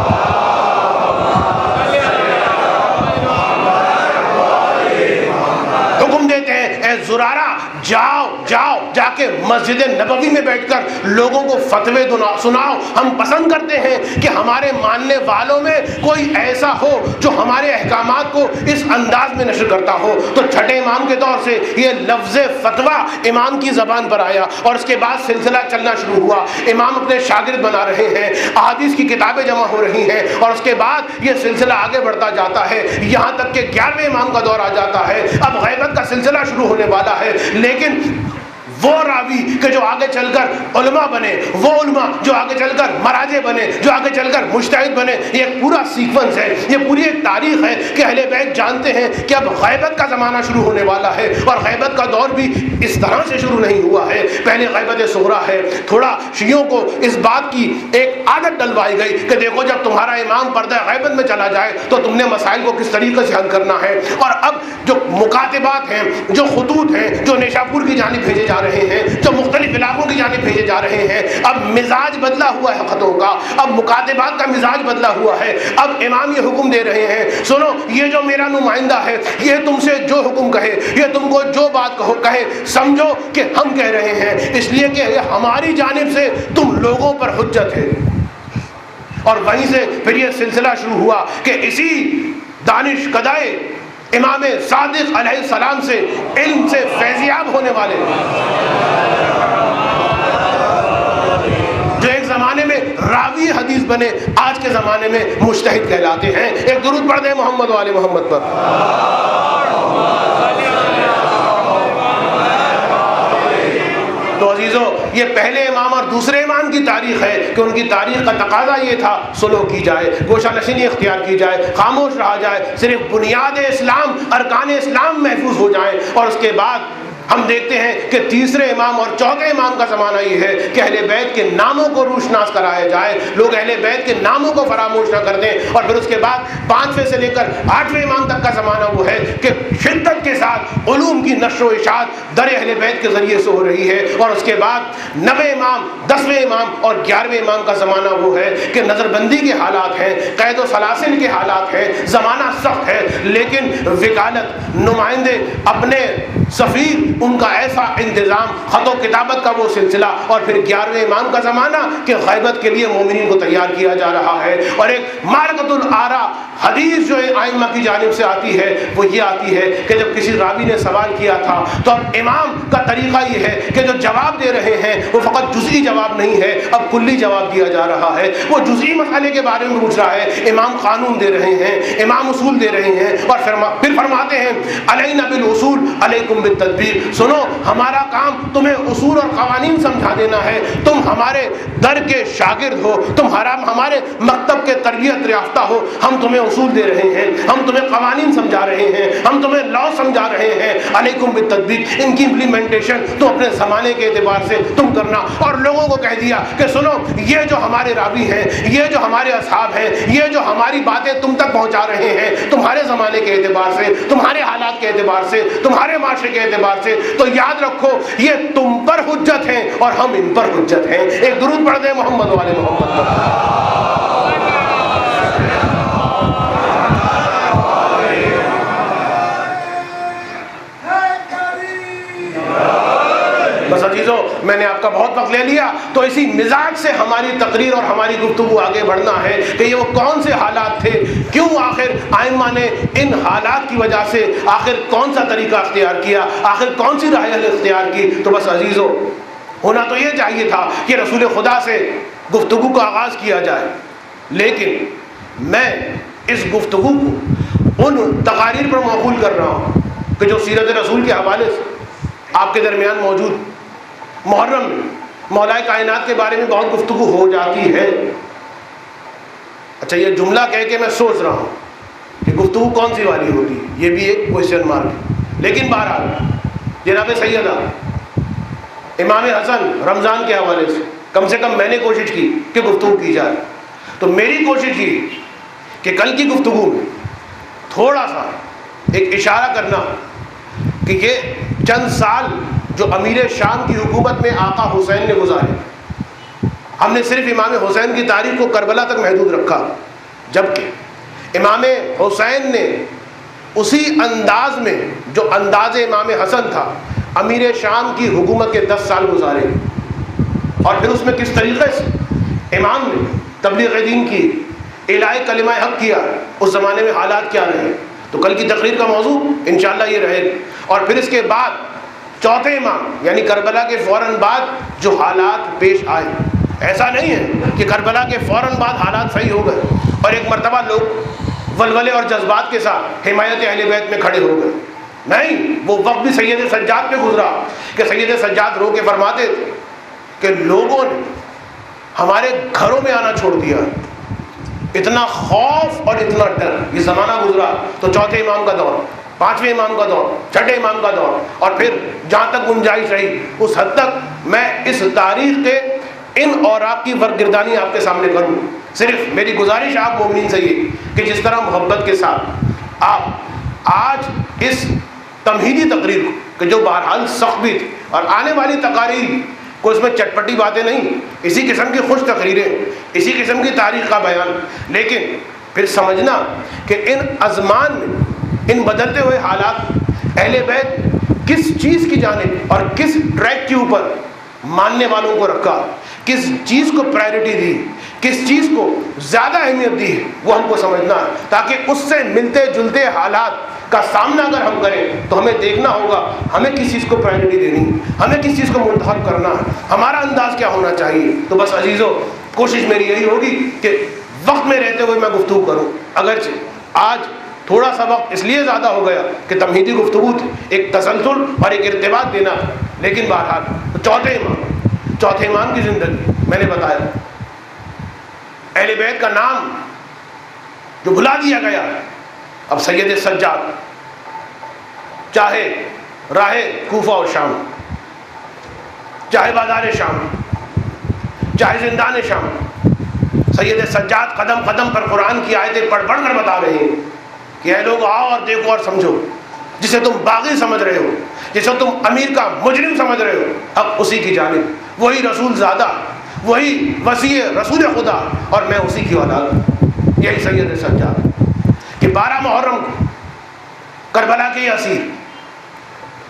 حکم دیتے ہیں، اے زرارہ جاؤ جا کے مسجد نبوی میں بیٹھ کر لوگوں کو فتوے سناؤ. ہم پسند کرتے ہیں کہ ہمارے ماننے والوں میں کوئی ایسا ہو جو ہمارے احکامات کو اس انداز میں نشر کرتا ہو. تو چھٹے امام کے دور سے یہ لفظ فتویٰ امام کی زبان پر آیا، اور اس کے بعد سلسلہ چلنا شروع ہوا. امام اپنے شاگرد بنا رہے ہیں، احادیث کی کتابیں جمع ہو رہی ہیں، اور اس کے بعد یہ سلسلہ آگے بڑھتا جاتا ہے یہاں تک کہ 11ویں امام کا دور آ جاتا ہے. اب غیبت کا سلسلہ شروع ہونے والا ہے، لیکن وہ راوی کہ جو آگے چل کر علماء بنے، وہ علماء جو آگے چل کر مراجع بنے، جو آگے چل کر مجتہد بنے، یہ ایک پورا سیکونس ہے، یہ پوری ایک تاریخ ہے کہ اہل بیت جانتے ہیں کہ اب غیبت کا زمانہ شروع ہونے والا ہے. اور غیبت کا دور بھی اس طرح سے شروع نہیں ہوا ہے. پہلے غیبت صغریٰ ہے. تھوڑا شیعوں کو اس بات کی ایک عادت ڈلوائی گئی کہ دیکھو جب تمہارا امام پردہ غیبت میں چلا جائے تو تم نے مسائل کو کس طریقے سے حل کرنا ہے. اور اب جو مکاتبات ہیں، جو خطوط ہیں، جو نیشاپور کی جانب بھیجے جا رہے ہیں، جو مختلف علاقوں کی جانب بھیجے جا رہے ہیں، اب مزاج بدلا ہوا ہے خطوں کا، اب مکاتبات کا مزاج بدلا ہوا ہے. اب امام یہ حکم دے رہے ہیں، سنو، یہ جو میرا نمائندہ ہے یہ تم سے جو حکم کہے، یہ تم کو جو بات کہے، سمجھو کہ ہم کہہ رہے ہیں، اس لیے کہ ہماری جانب سے تم لوگوں پر حجت ہے. اور وہیں سے پھر یہ سلسلہ شروع ہوا کہ اسی دانش کدائے امام صادق علیہ السلام سے علم سے فیضیاب ہونے والے جو ایک زمانے میں راوی حدیث بنے، آج کے زمانے میں مجتہد کہلاتے ہیں. ایک درود پڑھ دیں محمد و آل محمد پر. تو عزیزو، یہ پہلے امام اور دوسرے امام کی تاریخ ہے کہ ان کی تاریخ کا تقاضا یہ تھا سلو کی جائے، گوشہ نشینی اختیار کی جائے، خاموش رہا جائے، صرف بنیاد اسلام، ارکان اسلام محفوظ ہو جائیں. اور اس کے بعد ہم دیکھتے ہیں کہ تیسرے امام اور چوتھے امام کا زمانہ یہ ہے کہ اہل بیت کے ناموں کو روشناس کرایا جائے، لوگ اہل بیت کے ناموں کو فراموش نہ کر دیں. اور پھر اس کے بعد 5ویں سے لے کر 8ویں امام تک کا زمانہ وہ ہے کہ شدت کے ساتھ علوم کی نشر و اشاعت در اہل بیت کے ذریعے سے ہو رہی ہے. اور اس کے بعد 9ویں امام، 10ویں امام اور 11ویں امام کا زمانہ وہ ہے کہ نظر بندی کے حالات ہیں، قید و سلاسل کے حالات ہیں، زمانہ سخت ہے، لیکن وکالت، نمائندے، اپنے سفیر، ان کا ایسا انتظام، خط و کتابت کا وہ سلسلہ. اور پھر 11ویں امام کا زمانہ کہ غیبت کے لیے مومنین کو تیار کیا جا رہا ہے. اور ایک معرکۃ الآراء حدیث جو ائمہ کی جانب سے آتی ہے وہ یہ آتی ہے کہ جب کسی راوی نے سوال کیا تھا تو اب امام کا طریقہ یہ ہے کہ جو جواب دے رہے ہیں وہ فقط جزئی جواب نہیں ہے، اب کلی جواب دیا جا رہا ہے. وہ جزئی مسئلے کے بارے میں پوچھ رہا ہے، امام قانون دے رہے ہیں، امام اصول دے رہے ہیں. اور پھر فرماتے ہیں علینا بالاصول علیکم بالتدبیر. سنو، ہمارا کام تمہیں اصول اور قوانین سمجھا دینا ہے. تم ہمارے در کے شاگرد ہو، تم ہمارے مکتب کے تربیت یافتہ ہو. ہم تمہیں اصول دے رہے ہیں، ہم تمہیں قوانین سمجھا رہے ہیں، ہم تمہیں لا سمجھا رہے ہیں. علیکم بالتدبیر، ان کی امپلیمنٹیشن تم اپنے زمانے کے اعتبار سے تم کرنا. اور لوگوں کو کہہ دیا کہ سنو، یہ جو ہمارے راوی ہیں، یہ جو ہمارے اصحاب ہیں، یہ جو ہماری باتیں تم تک پہنچا رہے ہیں تمہارے زمانے کے اعتبار سے، تمہارے حالات کے اعتبار سے، تمہارے معاشرے کے اعتبار سے، تو یاد رکھو یہ تم پر حجت ہیں اور ہم ان پر حجت ہیں. ایک درود پڑھ دیں محمد والے محمد پر. بس عزیزو، میں نے آپ کا بہت وقت لے لیا، تو اسی مزاج سے ہماری تقریر اور ہماری گفتگو آگے بڑھنا ہے کہ یہ وہ کون سے حالات تھے، کیوں آخر ائمہ نے ان حالات کی وجہ سے آخر کون سا طریقہ اختیار کیا، آخر کون سی راہ اختیار کی. تو بس عزیزو، ہونا تو یہ چاہیے تھا کہ رسول خدا سے گفتگو کا آغاز کیا جائے، لیکن میں اس گفتگو کو ان تقاریر پر موقول کر رہا ہوں کہ جو سیرت رسول کے حوالے سے آپ کے درمیان موجود محرم میں مولا کائنات کے بارے میں بہت گفتگو ہو جاتی ہے. اچھا، یہ جملہ کہہ کے میں سوچ رہا ہوں کہ گفتگو کون سی والی ہوتی ہے، یہ بھی ایک کوشچن مارک ہے. لیکن بہرحال جناب سیدہ امام حسن رمضان کے حوالے سے کم میں نے کوشش کی کہ گفتگو کی جائے. تو میری کوشش یہ کہ کل کی گفتگو میں تھوڑا سا ایک اشارہ کرنا کہ یہ چند سال جو امیر شام کی حکومت میں آقا حسین نے گزارے، ہم نے صرف امام حسین کی تاریخ کو کربلا تک محدود رکھا، جبکہ امام حسین نے اسی انداز میں جو انداز امام حسن تھا امیر شام کی حکومت کے 10 سال گزارے. اور پھر اس میں کس طریقے سے امام نے تبلیغ دین کی، اعلاء کلمہ حق کیا، اس زمانے میں حالات کیا رہے. تو کل کی تقریر کا موضوع انشاءاللہ یہ رہے. اور پھر اس کے بعد چوتھے امام یعنی کربلا کے فوراً بعد جو حالات پیش آئے. ایسا نہیں ہے کہ کربلا کے فوراً بعد حالات صحیح ہو گئے اور ایک مرتبہ لوگ ولولے اور جذبات کے ساتھ حمایت اہل بیت میں کھڑے ہو گئے. نہیں، وہ وقت بھی سید سجاد پہ گزرا کہ سید سجاد رو کے فرماتے تھے کہ لوگوں نے ہمارے گھروں میں آنا چھوڑ دیا، اتنا خوف اور اتنا ڈر. یہ زمانہ گزرا تو چوتھے امام کا دور، پانچویں امام کا دور، چھٹے امام کا دور، اور پھر جہاں تک گنجائش رہی اس حد تک میں اس تاریخ کے ان اوراق کی ورگردانی آپ کے سامنے کروں. صرف میری گزارش آپ مومنین سے یہ کہ جس طرح محبت کے ساتھ آپ آج اس تمہیدی تقریر کو کہ جو بہرحال سخت بھی تھی اور آنے والی تقاریر کو اس میں چٹپٹی باتیں نہیں، اسی قسم کی خوش تقریریں، اسی قسم کی تاریخ کا بیان، لیکن پھر سمجھنا کہ ان ازمان میں ان بدلتے ہوئے حالات اہل بیت کس چیز کی جانب اور کس ٹریک کے اوپر ماننے والوں کو رکھا، کس چیز کو پرائرٹی دی، کس چیز کو زیادہ اہمیت دی، وہ ہم کو سمجھنا ہے، تاکہ اس سے ملتے جلتے حالات کا سامنا اگر ہم کریں تو ہمیں دیکھنا ہوگا ہمیں کس چیز کو پرائرٹی دینی، ہمیں کس چیز کو منتخب کرنا ہے، ہمارا انداز کیا ہونا چاہیے. تو بس عزیزو، کوشش میری یہی ہوگی کہ وقت میں رہتے ہوئے میں گفتگو کروں. اگرچہ آج تھوڑا سا وقت اس لیے زیادہ ہو گیا کہ تمہیدی گفتگو تھی، ایک تسلسل اور ایک ارتباط دینا تھا. لیکن بہرحال چوتھے امام کی زندگی میں نے بتایا، اہل بیت کا نام جو بھلا دیا گیا. اب سید سجاد چاہے راہ کوفہ و شام، چاہے بازار شام، چاہے زندان شام، سید سجاد قدم قدم پر قرآن کی آیتیں پڑھ پڑھ کر بتا رہے ہیں کہ اے لوگ آؤ اور دیکھو اور سمجھو، جسے تم باغی سمجھ رہے ہو، جسے تم امیر کا مجرم سمجھ رہے ہو، حق اسی کی جانب، وہی رسول زادہ، وہی وسیع رسول خدا، اور میں اسی کی اولاد ہوں. یہی سید سجاد کہ 12 محرم کو کربلا کے اسیر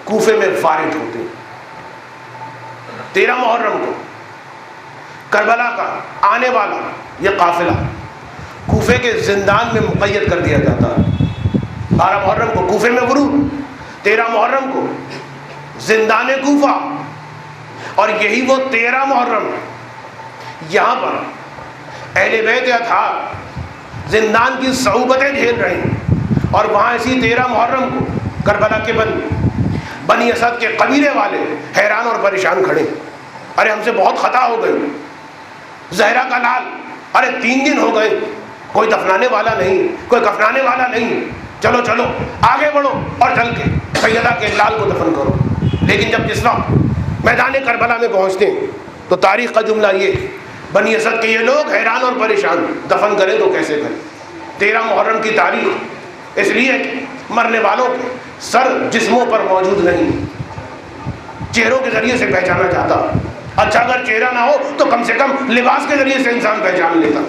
کوفے میں فارغ ہوتے ہیں. 13 محرم کو کربلا کا آنے والا یہ قافلہ کوفے کے زندان میں مقید کر دیا جاتا ہے. 12 محرم کو کوفے میں ورود، 13 محرم کو زندان کوفہ، اور یہی وہ 13 محرم یہاں پر اہل بیت اطہار زندان کی صعوبتیں جھیل رہے ہیں، اور وہاں اسی 13 محرم کو کربلا کے بنی اسد کے قبیلے والے حیران اور پریشان کھڑے. ارے ہم سے بہت خطا ہو گئی، زہرا کا لال، ارے 3 دن ہو گئے، کوئی دفنانے والا نہیں، کوئی کفنانے والا نہیں، چلو چلو آگے بڑھو اور چل کے سیدہ کے لال کو دفن کرو. لیکن جب جس وقت میدان کربلا میں پہنچتے ہیں تو تاریخ کا جملہ یہ، بنی اسد کے یہ لوگ حیران اور پریشان، دفن کریں تو کیسے کریں. 13 محرم کی تاریخ اس لیے کہ مرنے والوں کے سر جسموں پر موجود نہیں، چہروں کے ذریعے سے پہچانا جاتا. اچھا اگر چہرہ نہ ہو تو کم سے کم لباس کے ذریعے سے انسان پہچان لیتا.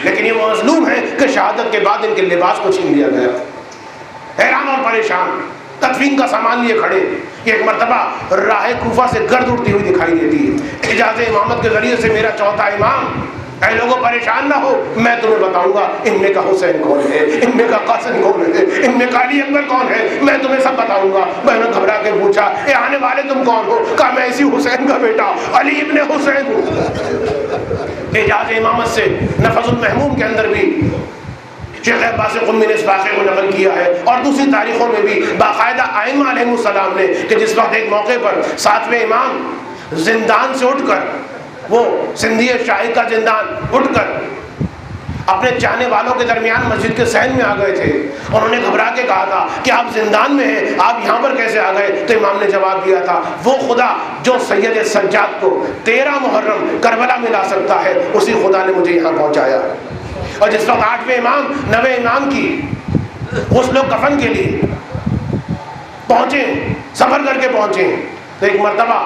لیکن یہ وہ مظلوم ہے کہ شہادت کے بعد ان کے لباس کو چھین لیا گیا. حیران اور پریشان تدفین کا سامان لیے کھڑے. یہ ایک مرتبہ راہ کوفہ سے گرد اڑتی ہوئی دکھائی دیتی ہے. اجازت امامت کے ذریعے سے میرا چوتھا امام، اے لوگوں پریشان نہ ہو، میں تمہیں بتاؤں گا ان میں کا حسین کون ہے، ان میں کا قاسم کون ہے، ان میں کا علی اکبر کون ہے، میں تمہیں سب بتاؤں گا. میں نے گھبرا کے پوچھا اے آنے والے تم کون ہو؟ کہا میں اسی حسین کا بیٹا علی ابن حسین ہوں. اجازت امامت سے نفذ المحموم کے اندر بھی شیخ عباس قمی نے اس واقعے کو نقل کیا ہے، اور دوسری تاریخوں میں بھی باقاعدہ ائمہ علیہ السلام نے، کہ جس وقت ایک موقع پر 7ویں امام زندان سے اٹھ کر، وہ سندھی شاہی کا زندان، اٹھ کر اپنے چاہنے والوں کے درمیان مسجد کے صحن میں آ گئے تھے، اور انہوں نے گھبرا کے کہا تھا کہ آپ زندان میں ہیں، آپ یہاں پر کیسے آ گئے؟ تو امام نے جواب دیا تھا، وہ خدا جو سید سجاد کو 13 محرم کربلا میں لا سکتا ہے، اسی خدا نے مجھے یہاں پہنچایا۔ اور جس وقت 8ویں امام 9ویں امام کی غسل و کفن کے لیے پہنچے، سفر کر کے پہنچے، تو ایک مرتبہ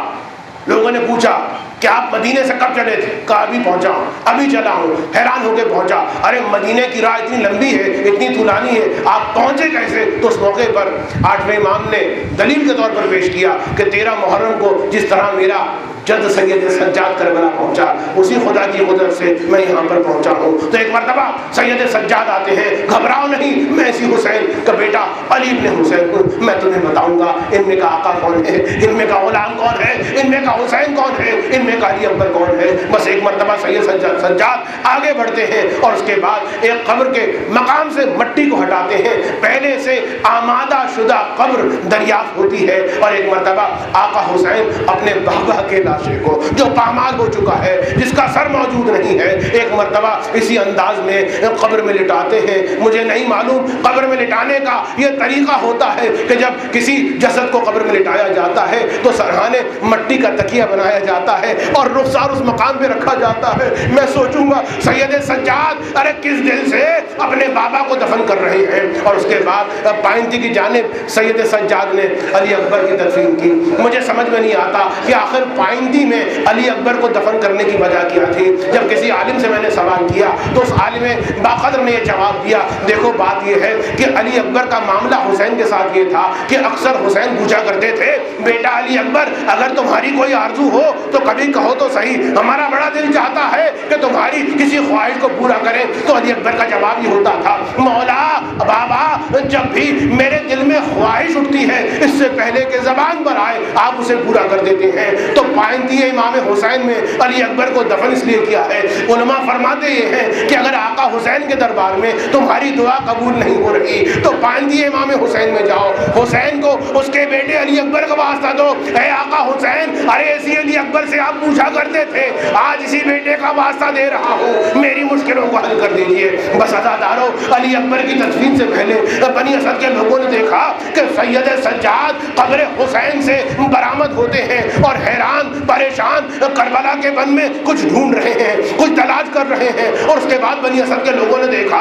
لوگوں نے پوچھا کہ آپ مدینے سے کب چلے تھے؟ کہا ابھی پہنچا ہوں، ابھی چلا ہوں۔ حیران ہو کے پہنچا، ارے مدینے کی راہ اتنی لمبی ہے، اتنی طولانی ہے، آپ پہنچے کیسے؟ تو اس موقع پر 8ویں امام نے دلیل کے طور پر پیش کیا کہ 13 محرم کو جس طرح میرا جد سید سجاد کربلا پہنچا، اسی خدا کی قدرت سے میں یہاں پر پہنچا ہوں۔ تو ایک مرتبہ سید سجاد آتے ہیں، گھبراؤ نہیں، میں اسی حسین کا بیٹا علی ابن حسین ہوں، میں تمہیں بتاؤں گا ان میں کا آقا کون ہے، ان میں کا غلام کون ہے، ان میں کا حسین کون ہے، ان میں کا علی اکبر کون ہے۔ بس ایک مرتبہ سید سجاد آگے بڑھتے ہیں، اور اس کے بعد ایک قبر کے مقام سے مٹی کو ہٹاتے ہیں، پہلے سے آمادہ شدہ قبر دریافت ہوتی ہے، اور ایک مرتبہ آقا حسین اپنے بابا کے لاشے کو جو پامال ہو چکا ہے، جس کا سر موجود نہیں ہے، ایک مرتبہ اسی انداز میں قبر میں لٹاتے ہیں۔ مجھے نہیں معلوم قبر میں لٹانے کا یہ طریقہ ہوتا ہے کہ جب کسی جسد کو قبر میں لٹایا جاتا ہے تو سرہانے مٹی کا تکیہ بنایا جاتا ہے اور رخسار اس مقام پہ رکھا جاتا ہے۔ میں سوچوں گا سید سجاد ارے کس دل سے اپنے بابا کو دفن کر رہے ہیں۔ اور اس کے بعد پائنتی کی جانب سید سجاد نے علی اکبر کی تدفین کی۔ مجھے سمجھ میں نہیں آتا کہ آخر پائنتی میں علی اکبر کو دفن کرنے کی وجہ کیا تھی۔ جب کسی عالم سے میں نے سوال کیا تو اس عالم باقدر نے یہ جواب دیا، دیکھو بات یہ ہے کہ علی اکبر کا معاملہ حسین کے ساتھ یہ تھا کہ اکثر حسین پوچھا کرتے تھے، بیٹا علی اکبر اگر تمہاری کوئی آرزو ہو تو کبھی کہو تو صحیح، ہمارا بڑا دل چاہتا ہے کہ تمہاری کسی خواہش کو پورا کریں۔ تو علی اکبر کا جواب یہ ہوتا تھا، مولا بابا جب بھی میرے دل میں خواہش اٹھتی ہے اس سے پہلے کہ زبان پر آئے آپ اسے پورا کر دیتے ہیں۔ تو پائنتی امام حسین میں علی اکبر کو دفن اس لیے کیا ہے، علماء فرماتے یہ ہیں کہ اگر آقا حسین کے دربار میں تمہاری دعا قبول نہیں ہو رہی تو پائنتی امام حسین میں جاؤ، حسین کو اس کے بیٹے علی اکبر کا واسطہ دو، اے آقا حسین ارے اسی علی اکبر سے آپ پوچھا کرتے تھے، آج اسی بیٹے کا واسطہ دے رہا ہوں، میری مشکلوں کو حل کر دیجئے۔ بس عزادارو علی اکبر کی تدفین سے پہلے بنی اسد کے لوگوں نے دیکھا کہ سید سجاد قبر حسین سے برآمد ہوتے ہیں اور حیران پریشان کربلا کے بن میں کچھ ڈھونڈ رہے ہیں، کچھ تلاش کر رہے ہیں۔ اور اس کے بعد بنی اسد کے لوگوں نے دیکھا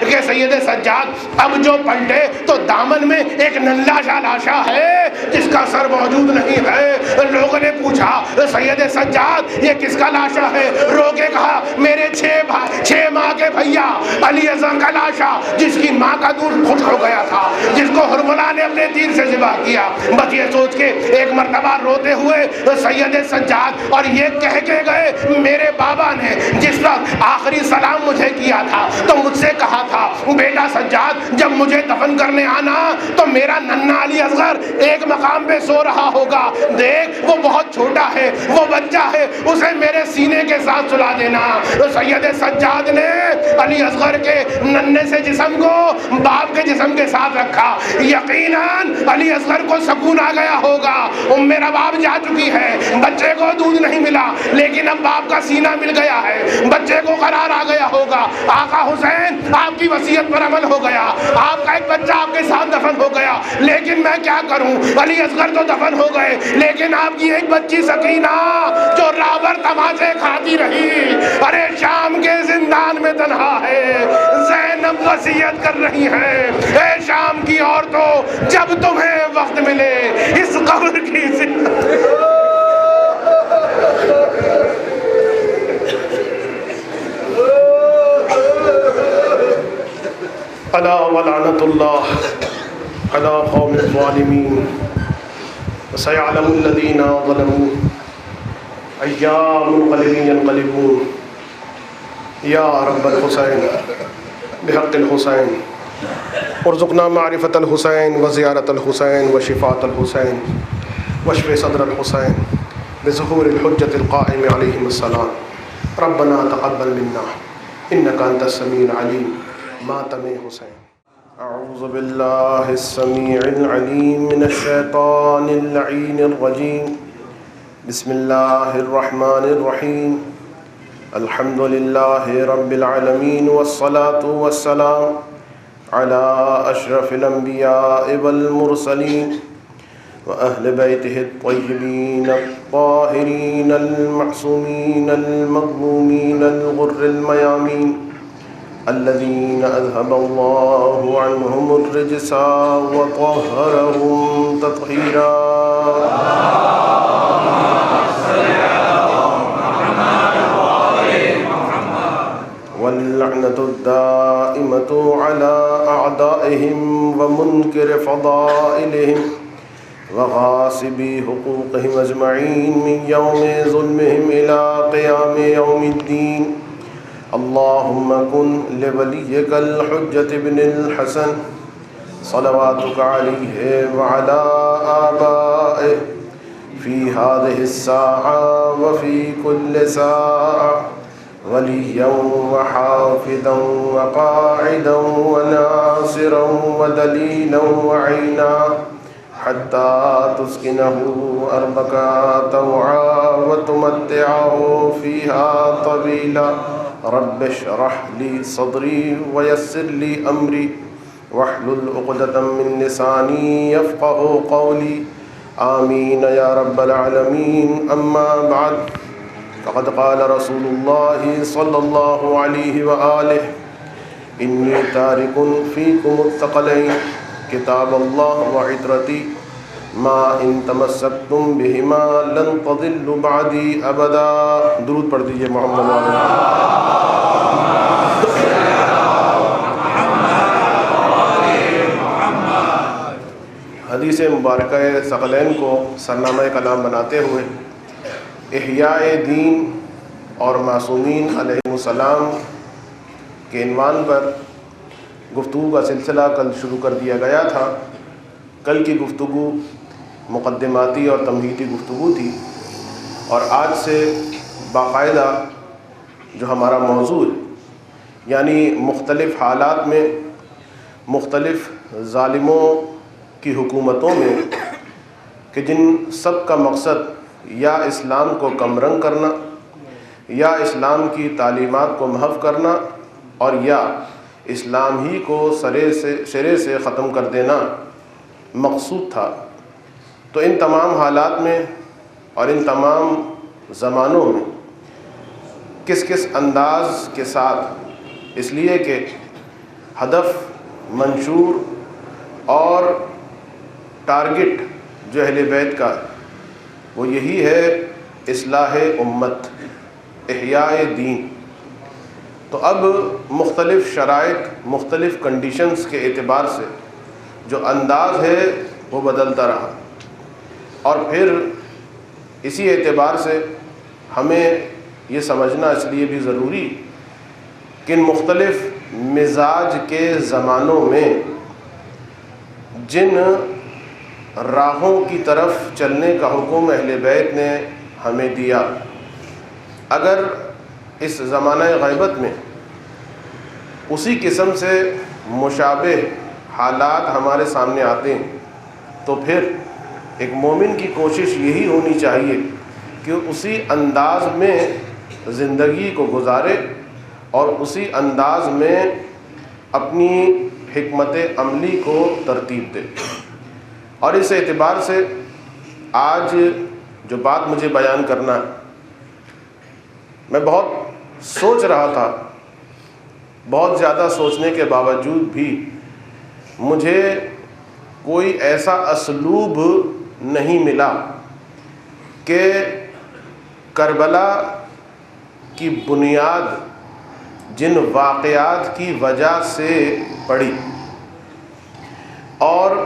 کہ سید سجاد اب جو پلٹے تو دامن میں ایک ننھا سا لاشا ہے جس کا سر موجود نہیں ہے۔ لوگوں نے پوچھا سید سجاد یہ کس کا لاشا ہے؟ رو کے کہا میرے 6 ماہ کے بھیا علی اصغر کا لاشا جس کی ماں کا دودھ خشک ہو گیا تھا، جس کو حرملہ نے اپنے تیر سے ذبح کیا۔ بس یہ سوچ کے ایک مرتبہ روتے ہوئے سید سجاد اور یہ کہہ کے گئے، میرے بابا نے جس وقت آخری سلام مجھے کیا تھا تو مجھ سے کہا تھا بیٹا سجاد جب مجھے دفن کرنے آنا تو میرا ننھا علی اصغر ایک مقام پہ سو رہا ہوگا، دیکھ وہ بہت چھوٹا ہے، وہ بچہ ہے، اسے میرے سینے کے ساتھ سلا دینا۔ سید سجاد نے علی اصغر کے ننھے سے جسم کو باپ کے جسم کے ساتھ رکھا۔ یقیناً علی اصغر کو سکون آ گیا ہوگا، میرا باپ جا چکی ہے، بچے کو دودھ نہیں ملا لیکن اب باپ کا سینہ مل گیا ہے، بچے کو قرار آ گیا ہوگا۔ آقا حسین آپ کی وصیت پر عمل ہو گیا، آپ کا ایک بچہ آپ کے ساتھ دفن ہو گیا، لیکن میں کیا کروں؟ علی اصغر تو دفن ہو گئے لیکن آپ کی ایک بچی سکینہ جو رابر تماچے کھاتی رہی ارے شام کے زندان میں تنہا ہے، زینب وصیت کر رہی ہے، اے شام کی عورتوں جب تمہیں وقت ملے اس قبر کی الا ولعنت اللہ علی قوم الظالمین وسيعلم الذين ظلموا أيام منقلب ينقلبون یا رب الحسین بحق الحسین ارزقنا معرفة الحسین وزیارة الحسین وشفاة الحسین واشف صدر الحسین بظهور الحجة القائم عليهم السلام۔ ربنا تقبل منا إنك أنت السميع العليم ماتم حسین۔ اعوذ باللہ السمیع العلیم من الشیطان اللعین الرجیم، بسم اللہ الرحمن الرحیم، الحمد للہ رب العالمین والصلاة والسلام علی اشرف الانبیاء والمرسلین وأهل بيته الطيبين الطاهرين المعصومين المظلومين الغر الميامين الذين أذهب الله عنهم الرجس وطهرهم تطهيرا۔ واللعنة الدائمة على أعدائهم ومنكر فضائلهم وغاصبي حقوقهم أجمعين من يوم ظلمهم إلى قيام يوم الدين۔ اللهم كن لوليك الحجة بن الحسن صلواتك عليه وعلى آبائه في هذه الساعة وفي كل ساعة وليا وحافظا وقاعدا وناصرا ودليلا وعينا حتى تسكنه أرضك طوعا وتمتعه فيها طويلا۔ رب اشرح لي صدري ويسر لي أمري واحلل عقدة من لساني يفقه قولي، آمين يا رب العالمين۔ أما بعد، فقد قال رسول الله صلى الله عليه وآله: إني تارك فيكم الثقلين کتاب اللہ وعطرتی ما ان تمسکتم بہما لن تضلوا بعدی ابدا۔ درود پڑھ دیجئے محمد علیہ۔ حدیث مبارکہ ثقلین کو سرنامہ کلام بناتے ہوئے احیاء دین اور معصومین علیہ السلام کے عنوان پر گفتگو کا سلسلہ کل شروع کر دیا گیا تھا۔ کل کی گفتگو مقدماتی اور تمہیدی گفتگو تھی، اور آج سے باقاعدہ جو ہمارا موضوع ہے، یعنی مختلف حالات میں مختلف ظالموں کی حکومتوں میں کہ جن سب کا مقصد یا اسلام کو کم رنگ کرنا، یا اسلام کی تعلیمات کو محو کرنا، اور یا اسلام ہی کو سرے سے ختم کر دینا مقصود تھا۔ تو ان تمام حالات میں اور ان تمام زمانوں میں کس کس انداز کے ساتھ، اس لیے کہ ہدف منشور اور ٹارگٹ جو اہل بیت کا وہ یہی ہے، اصلاح امت، احیاء دین۔ تو اب مختلف شرائط، مختلف کنڈیشنز کے اعتبار سے جو انداز ہے وہ بدلتا رہا، اور پھر اسی اعتبار سے ہمیں یہ سمجھنا اس لیے بھی ضروری کہ ان مختلف مزاج کے زمانوں میں جن راہوں کی طرف چلنے کا حکم اہل بیت نے ہمیں دیا، اگر اس زمانہ غیبت میں اسی قسم سے مشابہ حالات ہمارے سامنے آتے ہیں، تو پھر ایک مومن کی کوشش یہی ہونی چاہیے کہ اسی انداز میں زندگی کو گزارے اور اسی انداز میں اپنی حکمت عملی کو ترتیب دے۔ اور اس اعتبار سے آج جو بات مجھے بیان کرنا ہے، میں بہت سوچ رہا تھا، بہت زیادہ سوچنے کے باوجود بھی مجھے کوئی ایسا اسلوب نہیں ملا کہ کربلا کی بنیاد جن واقعات کی وجہ سے پڑی اور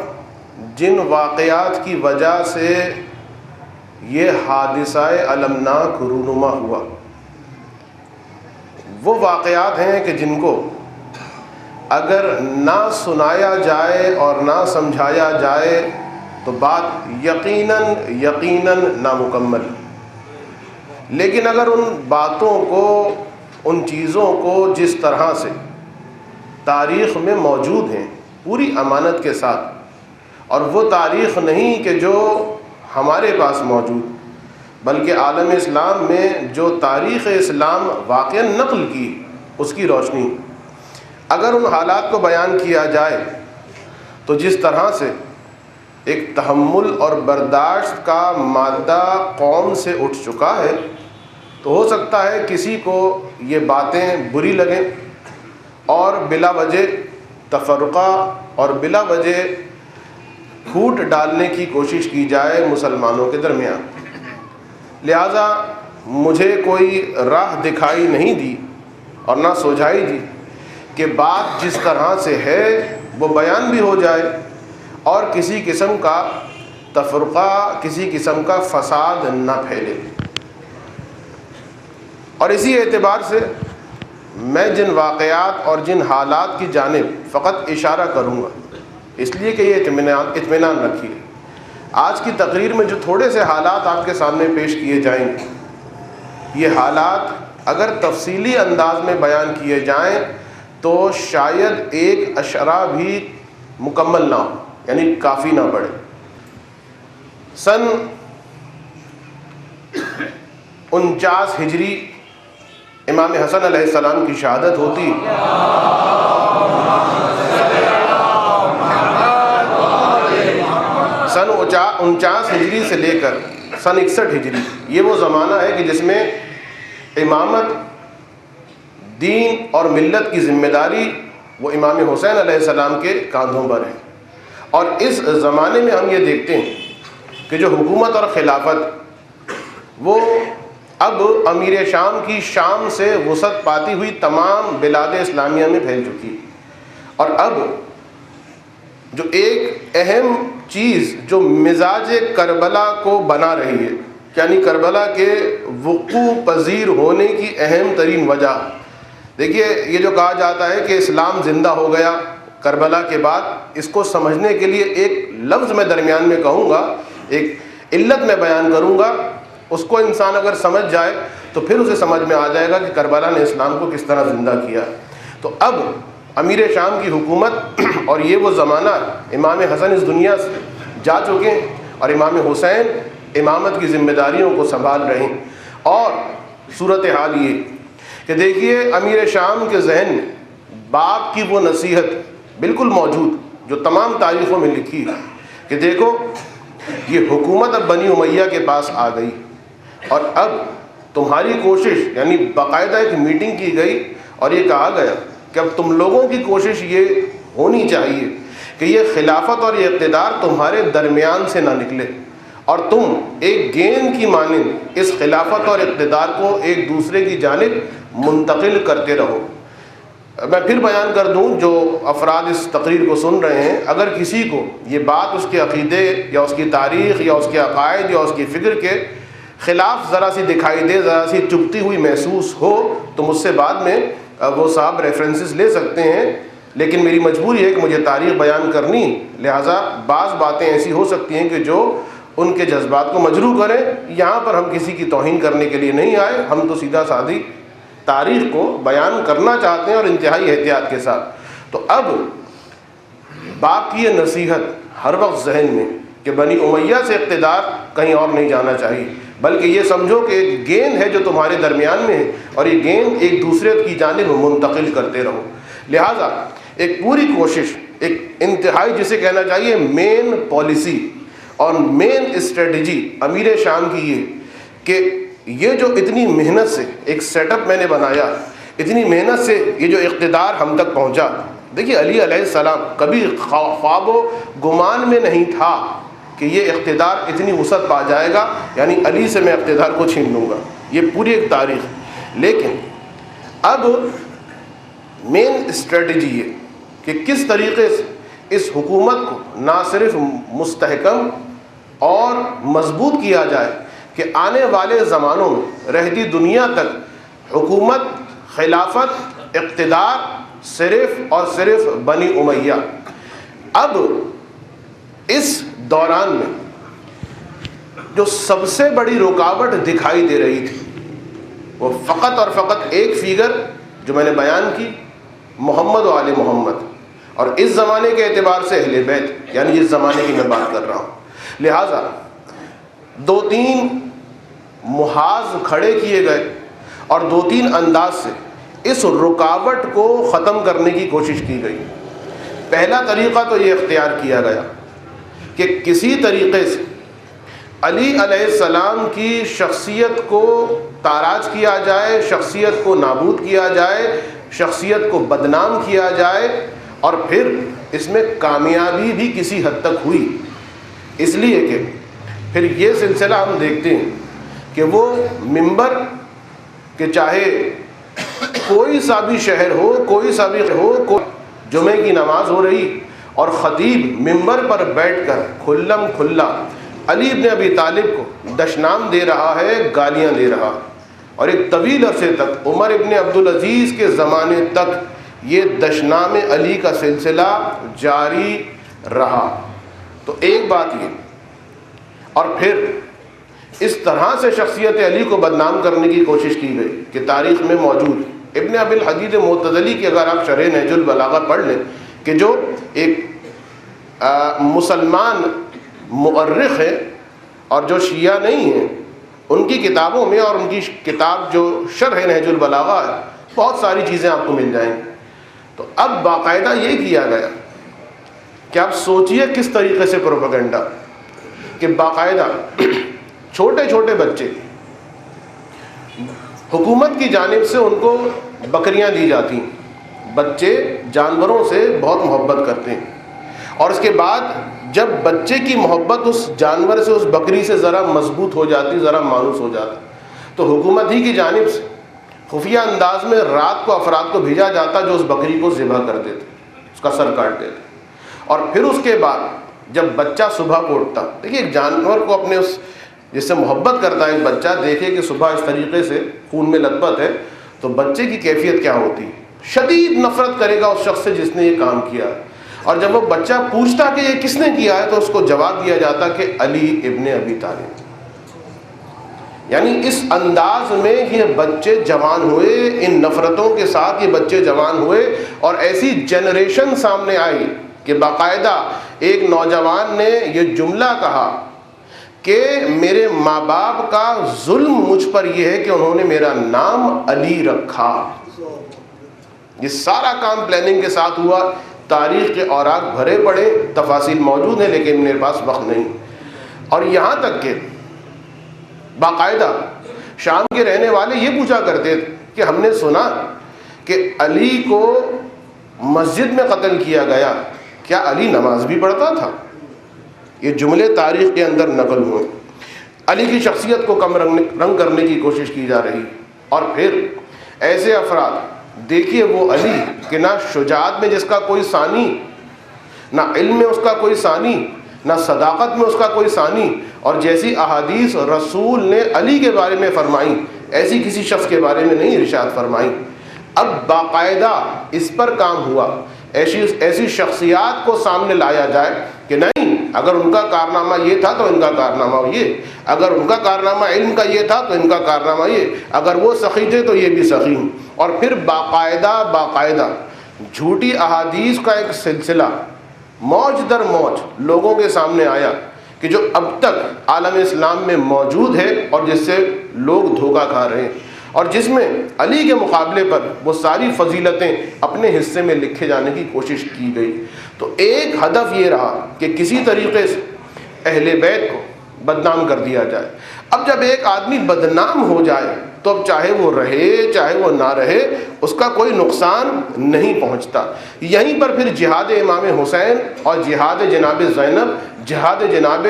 جن واقعات کی وجہ سے یہ حادثہ المناک رونما ہوا، وہ واقعات ہیں کہ جن کو اگر نہ سنایا جائے اور نہ سمجھایا جائے تو بات یقیناً نامکمل۔ لیکن اگر ان باتوں کو، ان چیزوں کو جس طرح سے تاریخ میں موجود ہیں پوری امانت کے ساتھ، اور وہ تاریخ نہیں کہ جو ہمارے پاس موجود، بلکہ عالم اسلام میں جو تاریخ اسلام واقعا نقل کی اس کی روشنی، اگر ان حالات کو بیان کیا جائے تو جس طرح سے ایک تحمل اور برداشت کا مادہ قوم سے اٹھ چکا ہے، تو ہو سکتا ہے کسی کو یہ باتیں بری لگیں اور بلا وجہ تفرقہ اور بلا وجہ پھوٹ ڈالنے کی کوشش کی جائے مسلمانوں کے درمیان۔ لہٰذا مجھے کوئی راہ دکھائی نہیں دی اور نہ سوجھائی دی کہ بات جس طرح سے ہے وہ بیان بھی ہو جائے اور کسی قسم کا تفرقہ، کسی قسم کا فساد نہ پھیلے۔ اور اسی اعتبار سے میں جن واقعات اور جن حالات کی جانب فقط اشارہ کروں گا، اس لیے کہ یہ اطمینان رکھیے، آج کی تقریر میں جو تھوڑے سے حالات آپ کے سامنے پیش کیے جائیں گے، یہ حالات اگر تفصیلی انداز میں بیان کیے جائیں تو شاید ایک اشرہ بھی مکمل نہ ہو، یعنی کافی نہ پڑے۔ سن 49 ہجری امام حسن علیہ السلام کی شہادت ہوتی، سن 49 ہجری سے لے کر سن 61 ہجری یہ وہ زمانہ ہے کہ جس میں امامت، دین اور ملت کی ذمہ داری وہ امام حسین علیہ السلام کے کاندھوں پر ہے۔ اور اس زمانے میں ہم یہ دیکھتے ہیں کہ جو حکومت اور خلافت وہ اب امیر شام کی شام سے وسعت پاتی ہوئی تمام بلاد اسلامیہ میں پھیل چکی ہے، اور اب جو ایک اہم چیز جو مزاج کربلا کو بنا رہی ہے، یعنی کربلا کے وقوع پذیر ہونے کی اہم ترین وجہ، دیکھیے یہ جو کہا جاتا ہے کہ اسلام زندہ ہو گیا کربلا کے بعد، اس کو سمجھنے کے لیے ایک لفظ میں درمیان میں کہوں گا، ایک علت میں بیان کروں گا، اس کو انسان اگر سمجھ جائے تو پھر اسے سمجھ میں آ جائے گا کہ کربلا نے اسلام کو کس طرح زندہ کیا۔ تو اب امیر شام کی حکومت اور یہ وہ زمانہ، امام حسن اس دنیا سے جا چکے ہیں اور امام حسین امامت کی ذمہ داریوں کو سنبھال رہے ہیں۔ اور صورتحال یہ کہ دیکھیے امیر شام کے ذہن میں باپ کی وہ نصیحت بالکل موجود جو تمام تاریخوں میں لکھی ہے کہ دیکھو یہ حکومت اب بنی امیہ کے پاس آ گئی، اور اب تمہاری کوشش، یعنی باقاعدہ ایک میٹنگ کی گئی اور یہ کہا گیا کہ اب تم لوگوں کی کوشش یہ ہونی چاہیے کہ یہ خلافت اور یہ اقتدار تمہارے درمیان سے نہ نکلے، اور تم ایک گیند کی مانند اس خلافت اور اقتدار کو ایک دوسرے کی جانب منتقل کرتے رہو۔ میں پھر بیان کر دوں، جو افراد اس تقریر کو سن رہے ہیں، اگر کسی کو یہ بات اس کے عقیدے یا اس کی تاریخ یا اس کے عقائد یا اس کی فکر کے خلاف ذرا سی دکھائی دے، ذرا سی چبھتی ہوئی محسوس ہو، تو مجھ سے بعد میں وہ صاحب ریفرنسز لے سکتے ہیں، لیکن میری مجبوری ہے کہ مجھے تاریخ بیان کرنی، لہٰذا بعض باتیں ایسی ہو سکتی ہیں کہ جو ان کے جذبات کو مجروح کریں۔ یہاں پر ہم کسی کی توہین کرنے کے لیے نہیں آئے، ہم تو سیدھا سادھی تاریخ کو بیان کرنا چاہتے ہیں اور انتہائی احتیاط کے ساتھ۔ تو اب باپ کی یہ نصیحت ہر وقت ذہن میں کہ بنی امیہ سے اقتدار کہیں اور نہیں جانا چاہیے، بلکہ یہ سمجھو کہ ایک گیند ہے جو تمہارے درمیان میں ہے، اور یہ گیند ایک دوسرے کی جانب منتقل کرتے رہو۔ لہٰذا ایک پوری کوشش، ایک انتہائی جسے کہنا چاہیے مین پالیسی اور مین اسٹریٹجی امیر شام کی یہ کہ یہ جو اتنی محنت سے ایک سیٹ اپ میں نے بنایا، اتنی محنت سے یہ جو اقتدار ہم تک پہنچا، دیکھیے علی علیہ السلام کبھی خواب و گمان میں نہیں تھا کہ یہ اقتدار اتنی وسعت پا جائے گا، یعنی علی سے میں اقتدار کو چھین لوں گا، یہ پوری ایک تاریخ۔ لیکن اب مین اسٹریٹجی یہ کہ کس طریقے سے اس حکومت کو نہ صرف مستحکم اور مضبوط کیا جائے کہ آنے والے زمانوں میں رہتی دنیا تک حکومت، خلافت، اقتدار صرف اور صرف بنی امیہ۔ اب اس دوران میں جو سب سے بڑی رکاوٹ دکھائی دے رہی تھی وہ فقط اور فقط ایک فگر جو میں نے بیان کی، محمد محمد و آل محمد، اور اس زمانے کے اعتبار سے اہل بیت، یعنی جس زمانے کی میں بات کر رہا ہوں۔ لہٰذا دو تین محاذ کھڑے کیے گئے اور دو تین انداز سے اس رکاوٹ کو ختم کرنے کی کوشش کی گئی۔ پہلا طریقہ تو یہ اختیار کیا گیا کہ کسی طریقے سے علی علیہ السلام کی شخصیت کو تاراج کیا جائے، شخصیت کو نابود کیا جائے، شخصیت کو بدنام کیا جائے، اور پھر اس میں کامیابی بھی کسی حد تک ہوئی، اس لیے کہ پھر یہ سلسلہ ہم دیکھتے ہیں کہ وہ منبر کہ چاہے کوئی سا بھی شہر ہو، کوئی سا بھی ہو، جمعے کی نماز ہو رہی اور خطیب منبر پر بیٹھ کر کھلم کھلا علی ابن ابی طالب کو دشنام دے رہا ہے، گالیاں دے رہا، اور ایک طویل عرصے تک عمر ابن عبدالعزیز کے زمانے تک یہ دشنام علی کا سلسلہ جاری رہا۔ تو ایک بات یہ، اور پھر اس طرح سے شخصیت علی کو بدنام کرنے کی کوشش کی گئی کہ تاریخ میں موجود ابن ابی الحدید معتزلی کی اگر آپ شرح نہج البلاغہ پڑھ لیں کہ جو ایک مسلمان مؤرخ ہے اور جو شیعہ نہیں ہیں، ان کی کتابوں میں اور ان کی کتاب جو شرح نہج البلاغہ ہے بہت ساری چیزیں آپ کو مل جائیں گی۔ تو اب باقاعدہ یہ کیا گیا کہ آپ سوچئے کس طریقے سے پروپیگنڈا، کہ باقاعدہ چھوٹے چھوٹے بچے حکومت کی جانب سے ان کو بکریاں دی جاتی ہیں، بچے جانوروں سے بہت محبت کرتے ہیں، اور اس کے بعد جب بچے کی محبت اس جانور سے، اس بکری سے ذرا مضبوط ہو جاتی، ذرا مانوس ہو جاتی، تو حکومت ہی کی جانب سے خفیہ انداز میں رات کو افراد کو بھیجا جاتا جو اس بکری کو ذبح کر دیتے، اس کا سر کاٹ دیتے، اور پھر اس کے بعد جب بچہ صبح کو اٹھتا، دیکھیے ایک جانور کو اپنے اس جس سے محبت کرتا ہے ایک بچہ دیکھے کہ صبح اس طریقے سے خون میں لت پت ہے، تو بچے کی کیفیت کیا ہوتی، شدید نفرت کرے گا اس شخص سے جس نے یہ کام کیا، اور جب وہ بچہ پوچھتا کہ یہ کس نے کیا ہے تو اس کو جواب دیا جاتا کہ علی ابن ابی طالب۔ یعنی اس انداز میں یہ بچے جوان ہوئے، ان نفرتوں کے ساتھ یہ بچے جوان ہوئے، اور ایسی جنریشن سامنے آئی کہ باقاعدہ ایک نوجوان نے یہ جملہ کہا کہ میرے ماں باپ کا ظلم مجھ پر یہ ہے کہ انہوں نے میرا نام علی رکھا۔ یہ سارا کام پلاننگ کے ساتھ ہوا، تاریخ کے اوراق بھرے پڑے، تفاصیل موجود ہیں لیکن میرے پاس وقت نہیں، اور یہاں تک کہ باقاعدہ شام کے رہنے والے یہ پوچھا کرتے تھے کہ ہم نے سنا کہ علی کو مسجد میں قتل کیا گیا، کیا علی نماز بھی پڑھتا تھا؟ یہ جملے تاریخ کے اندر نقل ہوئے۔ علی کی شخصیت کو کم رنگ کرنے کی کوشش کی جا رہی، اور پھر ایسے افراد دیکھیے وہ علی کہ نہ شجاعت میں جس کا کوئی ثانی، نہ علم میں اس کا کوئی ثانی، نہ صداقت میں اس کا کوئی ثانی، اور جیسی احادیث رسول نے علی کے بارے میں فرمائی ایسی کسی شخص کے بارے میں نہیں ارشاد فرمائی۔ اب باقاعدہ اس پر کام ہوا، ایسی شخصیات کو سامنے لایا جائے کہ نہیں، اگر ان کا کارنامہ یہ تھا تو ان کا کارنامہ یہ، اگر ان کا کارنامہ علم کا یہ تھا تو ان کا کارنامہ یہ، اگر وہ سخی تھے تو یہ بھی سخی ہوں، اور پھر باقاعدہ جھوٹی احادیث کا ایک سلسلہ موج در موج لوگوں کے سامنے آیا کہ جو اب تک عالم اسلام میں موجود ہے اور جس سے لوگ دھوکہ کھا رہے ہیں، اور جس میں علی کے مقابلے پر وہ ساری فضیلتیں اپنے حصے میں لکھے جانے کی کوشش کی گئی۔ تو ایک ہدف یہ رہا کہ کسی طریقے سے اہل بیت کو بدنام کر دیا جائے۔ اب جب ایک آدمی بدنام ہو جائے تو اب چاہے وہ رہے چاہے وہ نہ رہے اس کا کوئی نقصان نہیں پہنچتا۔ یہیں پر پھر جہاد امام حسین اور جہاد جناب زینب، جہاد جناب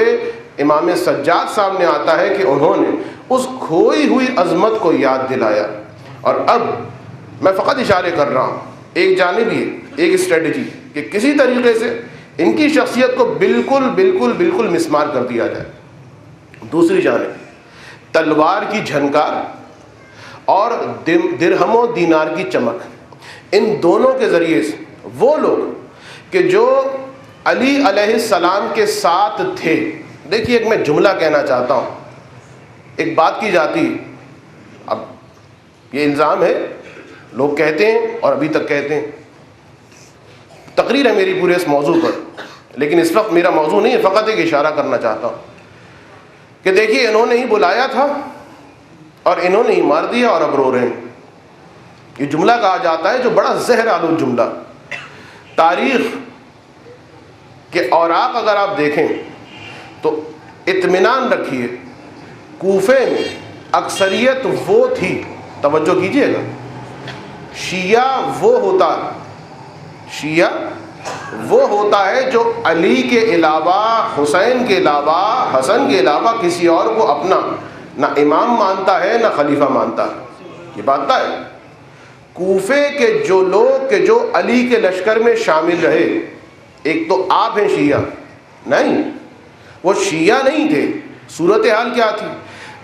امام سجاد سامنے آتا ہے کہ انہوں نے اس کھوئی ہوئی عظمت کو یاد دلایا۔ اور اب میں فقط اشارے کر رہا ہوں، ایک جانب یہ ایک اسٹریٹجی کہ کسی طریقے سے ان کی شخصیت کو بالکل مسمار کر دیا جائے، دوسری جانب تلوار کی جھنکار اور درہم و دینار کی چمک، ان دونوں کے ذریعے سے وہ لوگ کہ جو علی علیہ السلام کے ساتھ تھے، دیکھیے ایک میں جملہ کہنا چاہتا ہوں، ایک بات کی جاتی، اب یہ الزام ہے، لوگ کہتے ہیں اور ابھی تک کہتے ہیں تقریر ہے میری پورے اس موضوع پر، لیکن اس وقت میرا موضوع نہیں ہے، فقط ایک اشارہ کرنا چاہتا ہوں کہ دیکھیے انہوں نے ہی بلایا تھا اور انہوں نے ہی مار دیا اور اب رو رہے ہیں. یہ جملہ کہا جاتا ہے جو بڑا زہر آلود جملہ. تاریخ کے اوراق اگر آپ دیکھیں تو اطمینان رکھیے، کوفے میں اکثریت وہ تھی، توجہ کیجئے گا، شیعہ وہ ہوتا ہے جو علی کے علاوہ، حسین کے علاوہ، حسن کے علاوہ کسی اور کو اپنا نہ امام مانتا ہے نہ خلیفہ مانتا ہے. یہ بات طے ہے. کوفے کے جو لوگ کہ جو علی کے لشکر میں شامل رہے، ایک تو آپ ہیں شیعہ، نہیں وہ شیعہ نہیں تھے. صورتحال کیا تھی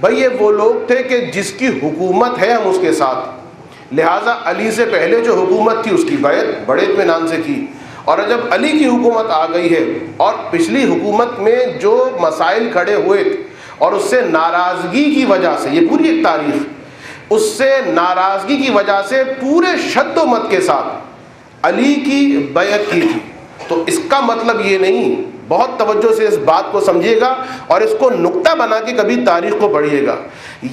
بھائی؟ یہ وہ لوگ تھے کہ جس کی حکومت ہے ہم اس کے ساتھ، لہٰذا علی سے پہلے جو حکومت تھی اس کی بیعت بڑے اطمینان سے کی، اور جب علی کی حکومت آ گئی ہے اور پچھلی حکومت میں جو مسائل کھڑے ہوئے تھے اور اس سے ناراضگی کی وجہ سے، یہ پوری ایک تاریخ، اس سے ناراضگی کی وجہ سے پورے شد و مت کے ساتھ علی کی بیعت کی تھی. تو اس کا مطلب یہ نہیں، بہت توجہ سے اس بات کو سمجھیے گا اور اس کو نقطہ بنا کے کبھی تاریخ کو پڑھیے گا.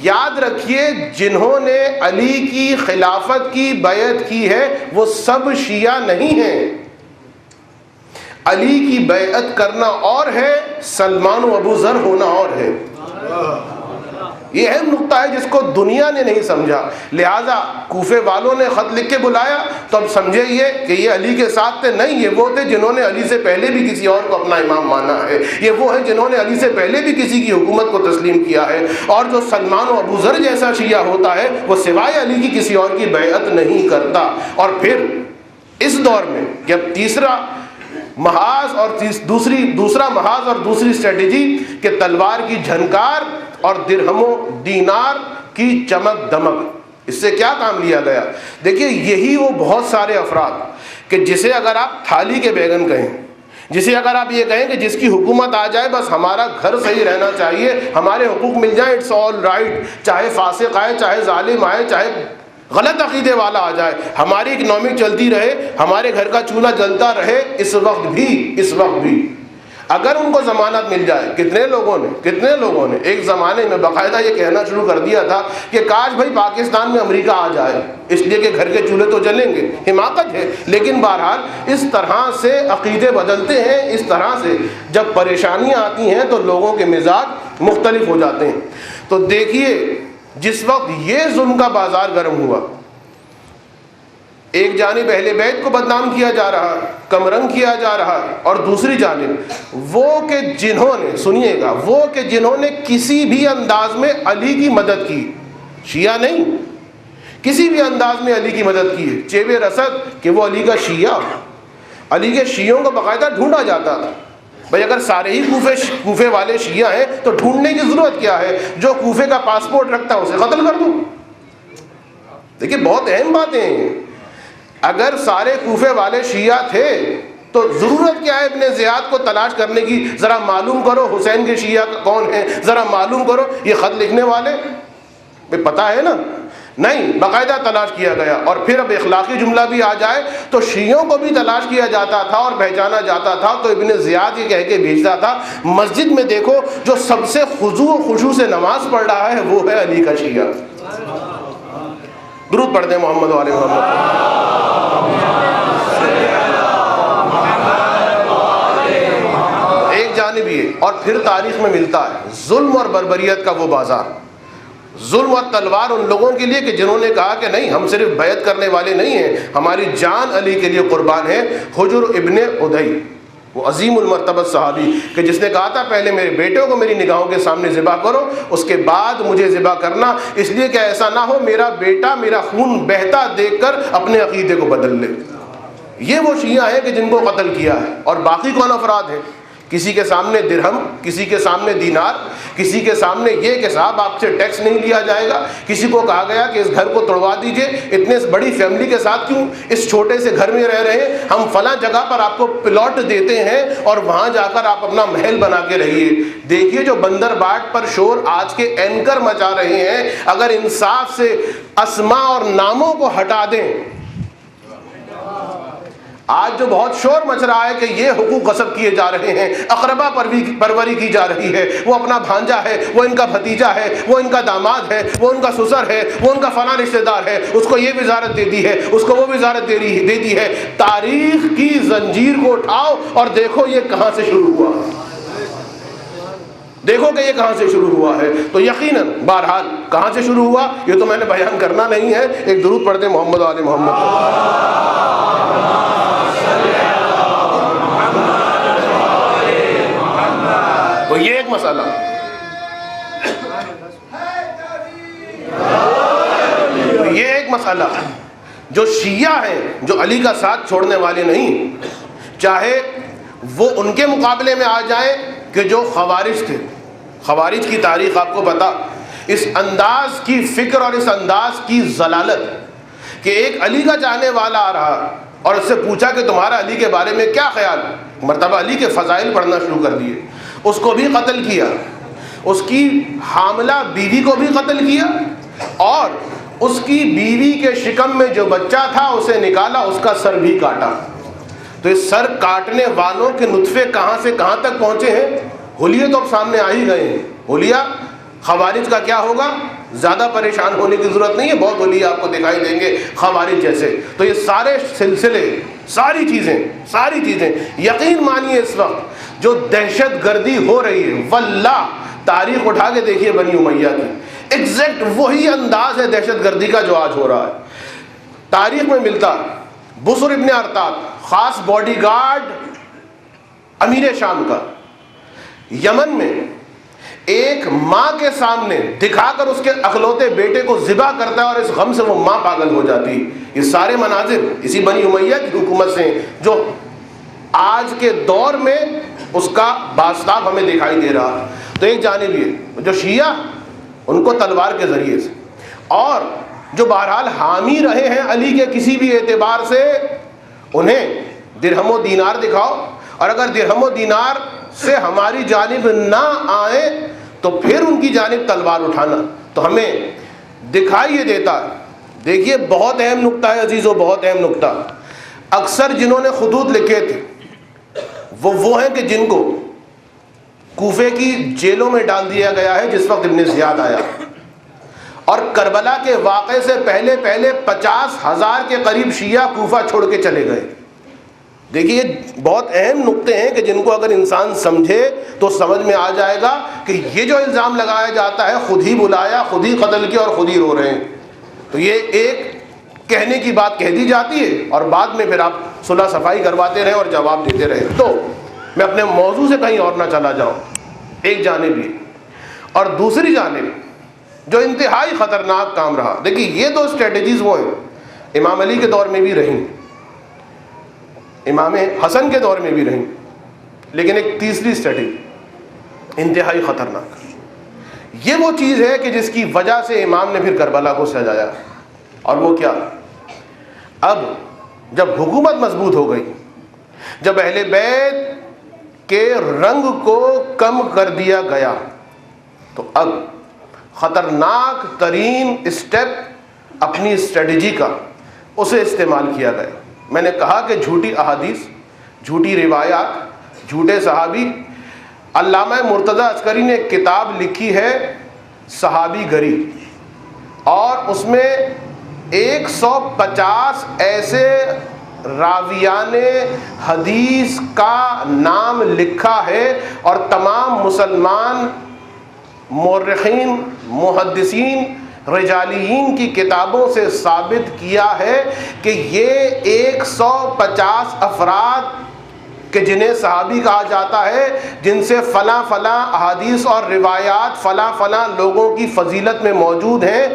یاد رکھیے جنہوں نے علی کی خلافت کی بیعت کی ہے وہ سب شیعہ نہیں ہیں. علی کی بیعت کرنا اور ہے، سلمان و ابو ذر ہونا اور ہے. یہ اہم نقطہ ہے جس کو دنیا نے نہیں سمجھا. لہٰذا کوفے والوں نے خط لکھ کے بلایا تو اب سمجھے یہ کہ یہ علی کے ساتھ تھے؟ نہیں، یہ وہ تھے جنہوں نے علی سے پہلے بھی کسی اور کو اپنا امام مانا ہے. یہ وہ ہیں جنہوں نے علی سے پہلے بھی کسی کی حکومت کو تسلیم کیا ہے. اور جو سلمان و ابو ذر جیسا شیعہ ہوتا ہے وہ سوائے علی کی کسی اور کی بیعت نہیں کرتا. اور پھر اس دور میں جب تیسرا محاذ اور دوسرا محاذ اور دوسری اسٹریٹجی کہ تلوار کی جھنکار اور درہم و دینار کی چمک دمک، اس سے کیا کام لیا گیا؟ دیکھیے یہی وہ بہت سارے افراد کہ جسے اگر آپ تھالی کے بیگن کہیں، جسے اگر آپ یہ کہیں کہ جس کی حکومت آ جائے بس ہمارا گھر صحیح رہنا چاہیے، ہمارے حقوق مل جائیں، اٹس آل رائٹ، چاہے فاسق آئے، چاہے ظالم آئے، چاہے غلط عقیدے والا آ جائے، ہماری اکنامک چلتی رہے، ہمارے گھر کا چولہا جلتا رہے. اس وقت بھی اگر ان کو ضمانت مل جائے، کتنے لوگوں نے ایک زمانے میں باقاعدہ یہ کہنا شروع کر دیا تھا کہ کاش بھائی پاکستان میں امریکہ آ جائے، اس لیے کہ گھر کے چولہے تو جلیں گے. حماقت ہے. لیکن بہرحال اس طرح سے عقیدے بدلتے ہیں، اس طرح سے جب پریشانیاں آتی ہیں تو لوگوں کے مزاج مختلف ہو جاتے ہیں. تو دیکھیے جس وقت یہ ظلم کا بازار گرم ہوا، ایک جانب اہل بیت کو بدنام کیا جا رہا، کم رنگ کیا جا رہا، اور دوسری جانب وہ کہ جنہوں نے، سنیے گا، وہ کہ جنہوں نے کسی بھی انداز میں علی کی مدد کی، شیعہ نہیں، کسی بھی انداز میں علی کی مدد کی ہے. چیبے رسد کہ وہ علی کا شیعہ، علی کے شیعوں کو باقاعدہ ڈھونڈا جاتا تھا. بھائی اگر سارے ہی کوفے والے شیعہ ہیں تو ڈھونڈنے کی ضرورت کیا ہے؟ جو کوفے کا پاسپورٹ رکھتا ہے اسے قتل کر دو. دیکھیے بہت اہم باتیں ہیں. اگر سارے کوفے والے شیعہ تھے تو ضرورت کیا ہے ابن زیاد کو تلاش کرنے کی؟ ذرا معلوم کرو حسین کے شیعہ کون ہیں، ذرا معلوم کرو یہ خط لکھنے والے، پتہ ہے نا؟ نہیں، باقاعدہ تلاش کیا گیا. اور پھر اب اخلاقی جملہ بھی آ جائے تو شیعوں کو بھی تلاش کیا جاتا تھا اور پہچانا جاتا تھا. تو ابن زیاد یہ کہہ کے بھیجتا تھا مسجد میں دیکھو جو سب سے خضوع و خشوع سے نماز پڑھ رہا ہے وہ ہے علی کا شیعہ. درود پڑھ دیں محمد و آل محمد. ایک جانب یہ، اور پھر تاریخ میں ملتا ہے ظلم اور بربریت کا وہ بازار، ظلم اور تلوار ان لوگوں کے لیے کہ جنہوں نے کہا کہ نہیں ہم صرف بیعت کرنے والے نہیں ہیں، ہماری جان علی کے لیے قربان ہے. حجر ابن ادئی، وہ عظیم المرتبہ صحابی کہ جس نے کہا تھا پہلے میرے بیٹے کو میری نگاہوں کے سامنے ذبح کرو، اس کے بعد مجھے ذبح کرنا، اس لیے کہ ایسا نہ ہو میرا بیٹا میرا خون بہتا دیکھ کر اپنے عقیدے کو بدل لے. یہ وہ شیعہ ہیں کہ جن کو قتل کیا ہے. اور باقی کون افراد ہیں؟ کسی کے سامنے درہم، کسی کے سامنے دینار، کسی کے سامنے یہ کہ صاحب آپ سے ٹیکس نہیں لیا جائے گا. کسی کو کہا گیا کہ اس گھر کو توڑوا دیجئے، اتنے بڑی فیملی کے ساتھ کیوں اس چھوٹے سے گھر میں رہ رہے ہیں، ہم فلاں جگہ پر آپ کو پلاٹ دیتے ہیں اور وہاں جا کر آپ اپنا محل بنا کے رہیے. دیکھیے جو بندر باٹ پر شور آج کے اینکر مچا رہے ہیں، اگر انصاف سے اسماء اور ناموں کو ہٹا دیں، آج جو بہت شور مچ رہا ہے کہ یہ حقوق غصب کیے جا رہے ہیں، اقربا پروری کی جا رہی ہے، وہ اپنا بھانجا ہے، وہ ان کا بھتیجا ہے، وہ ان کا داماد ہے، وہ ان کا سسر ہے، وہ ان کا فلاں رشتہ دار ہے، اس کو یہ وزارت دے دی ہے، اس کو وہ وزارت دے دی ہے۔ تاریخ کی زنجیر کو اٹھاؤ اور دیکھو یہ کہاں سے شروع ہوا، دیکھو کہ یہ کہاں سے شروع ہوا ہے۔ تو یقیناً بہرحال کہاں سے شروع ہوا یہ تو میں نے بیان کرنا نہیں ہے۔ ایک درود پڑھتے ہیں محمد و آل محمد۔ تو یہ ایک مسئلہ، یہ ایک مسئلہ جو شیعہ ہیں، جو علی کا ساتھ چھوڑنے والے نہیں، چاہے وہ ان کے مقابلے میں آ جائیں کہ جو خوارج تھے۔ خوارج کی تاریخ آپ کو پتا، اس انداز کی فکر اور اس انداز کی ضلالت کہ ایک علی کا چاہنے والا آ رہا اور اس سے پوچھا کہ تمہارا علی کے بارے میں کیا خیال، مرتبہ علی کے فضائل پڑھنا شروع کر دیے، اس کو بھی قتل کیا، اس کی حاملہ بیوی کو بھی قتل کیا، اور اس کی بیوی کے شکم میں جو بچہ تھا اسے نکالا، اس کا سر بھی کاٹا۔ تو اس سر کاٹنے والوں کے نطفے کہاں سے کہاں تک پہنچے ہیں؟ حلیے تو اب سامنے آ ہی گئے ہیں۔ حلیہ خوارج کا کیا ہوگا؟ زیادہ پریشان ہونے کی ضرورت نہیں ہے، بہت حلیہ آپ کو دکھائی دیں گے خوارج جیسے۔ تو یہ سارے سلسلے، ساری چیزیں یقین مانیے اس وقت جو دہشت گردی ہو رہی ہے، واللہ تاریخ اٹھا کے دیکھیے بنی امیہ کی، ایگزیکٹ وہی انداز ہے دہشت گردی کا جو آج ہو رہا ہے۔ تاریخ میں ملتا بصر ابن ارطاد، خاص باڈی گارڈ امیر شام کا، یمن میں ایک ماں کے سامنے دکھا کر اس کے اکلوتے بیٹے کو ذبح کرتا ہے اور اس غم سے وہ ماں پاگل ہو جاتی۔ یہ سارے مناظر اسی بنی امیہ کی حکومت سے ہیں جو آج کے دور میں اس کا بازتاب ہمیں دکھائی دے رہا۔ تو ایک جانب یہ جو شیعہ ان کو تلوار کے ذریعے سے، اور جو بہرحال حامی رہے ہیں علی کے کسی بھی اعتبار سے، انہیں درہم و دینار دکھاؤ، اور اگر درہم و دینار سے ہماری جانب نہ آئے تو پھر ان کی جانب تلوار اٹھانا۔ تو ہمیں دکھائی یہ دیتا ہے، دیکھیے بہت اہم نقطہ ہے عزیزو، بہت اہم نقطہ۔ اکثر جنہوں نے خطوط لکھے تھے وہ ہیں کہ جن کو کوفے کی جیلوں میں ڈال دیا گیا ہے جس وقت ابن زیاد آیا، اور کربلا کے واقعے سے پہلے 50,000 کے قریب شیعہ کوفہ چھوڑ کے چلے گئے۔ دیکھیے بہت اہم نقطے ہیں کہ جن کو اگر انسان سمجھے تو سمجھ میں آ جائے گا کہ یہ جو الزام لگایا جاتا ہے خود ہی بلایا، خود ہی قتل کیا اور خود ہی رو رہے ہیں، تو یہ ایک کہنے کی بات کہہ دی جاتی ہے اور بعد میں پھر آپ صلح صفائی کرواتے رہے اور جواب دیتے رہے۔ تو میں اپنے موضوع سے کہیں اور نہ چلا جاؤں، ایک جانب یہ، اور دوسری جانب جو انتہائی خطرناک کام رہا، دیکھیے یہ دو اسٹریٹجیز وہ ہیں، امام علی کے دور میں بھی رہیں، امام حسن کے دور میں بھی رہیں، لیکن ایک تیسری اسٹریٹجی انتہائی خطرناک، یہ وہ چیز ہے کہ جس کی وجہ سے امام نے پھر کربلا کو سجایا، اور وہ کیا؟ اب جب حکومت مضبوط ہو گئی، جب اہل بیت کے رنگ کو کم کر دیا گیا، تو اب خطرناک ترین اسٹیپ اپنی اسٹریٹجی کا اسے استعمال کیا گیا۔ میں نے کہا کہ جھوٹی احادیث، جھوٹی روایات، جھوٹے صحابی۔ علامہ مرتضی عسکری نے ایک کتاب لکھی ہے صحابی گری، اور اس میں 150 ایسے راویان حدیث کا نام لکھا ہے، اور تمام مسلمان مورخین، محدثین، رجالیین کی کتابوں سے ثابت کیا ہے کہ یہ 150 افراد کہ جنہیں صحابی کہا جاتا ہے، جن سے فلاں فلاں احادیث اور روایات فلاں فلاں لوگوں کی فضیلت میں موجود ہیں،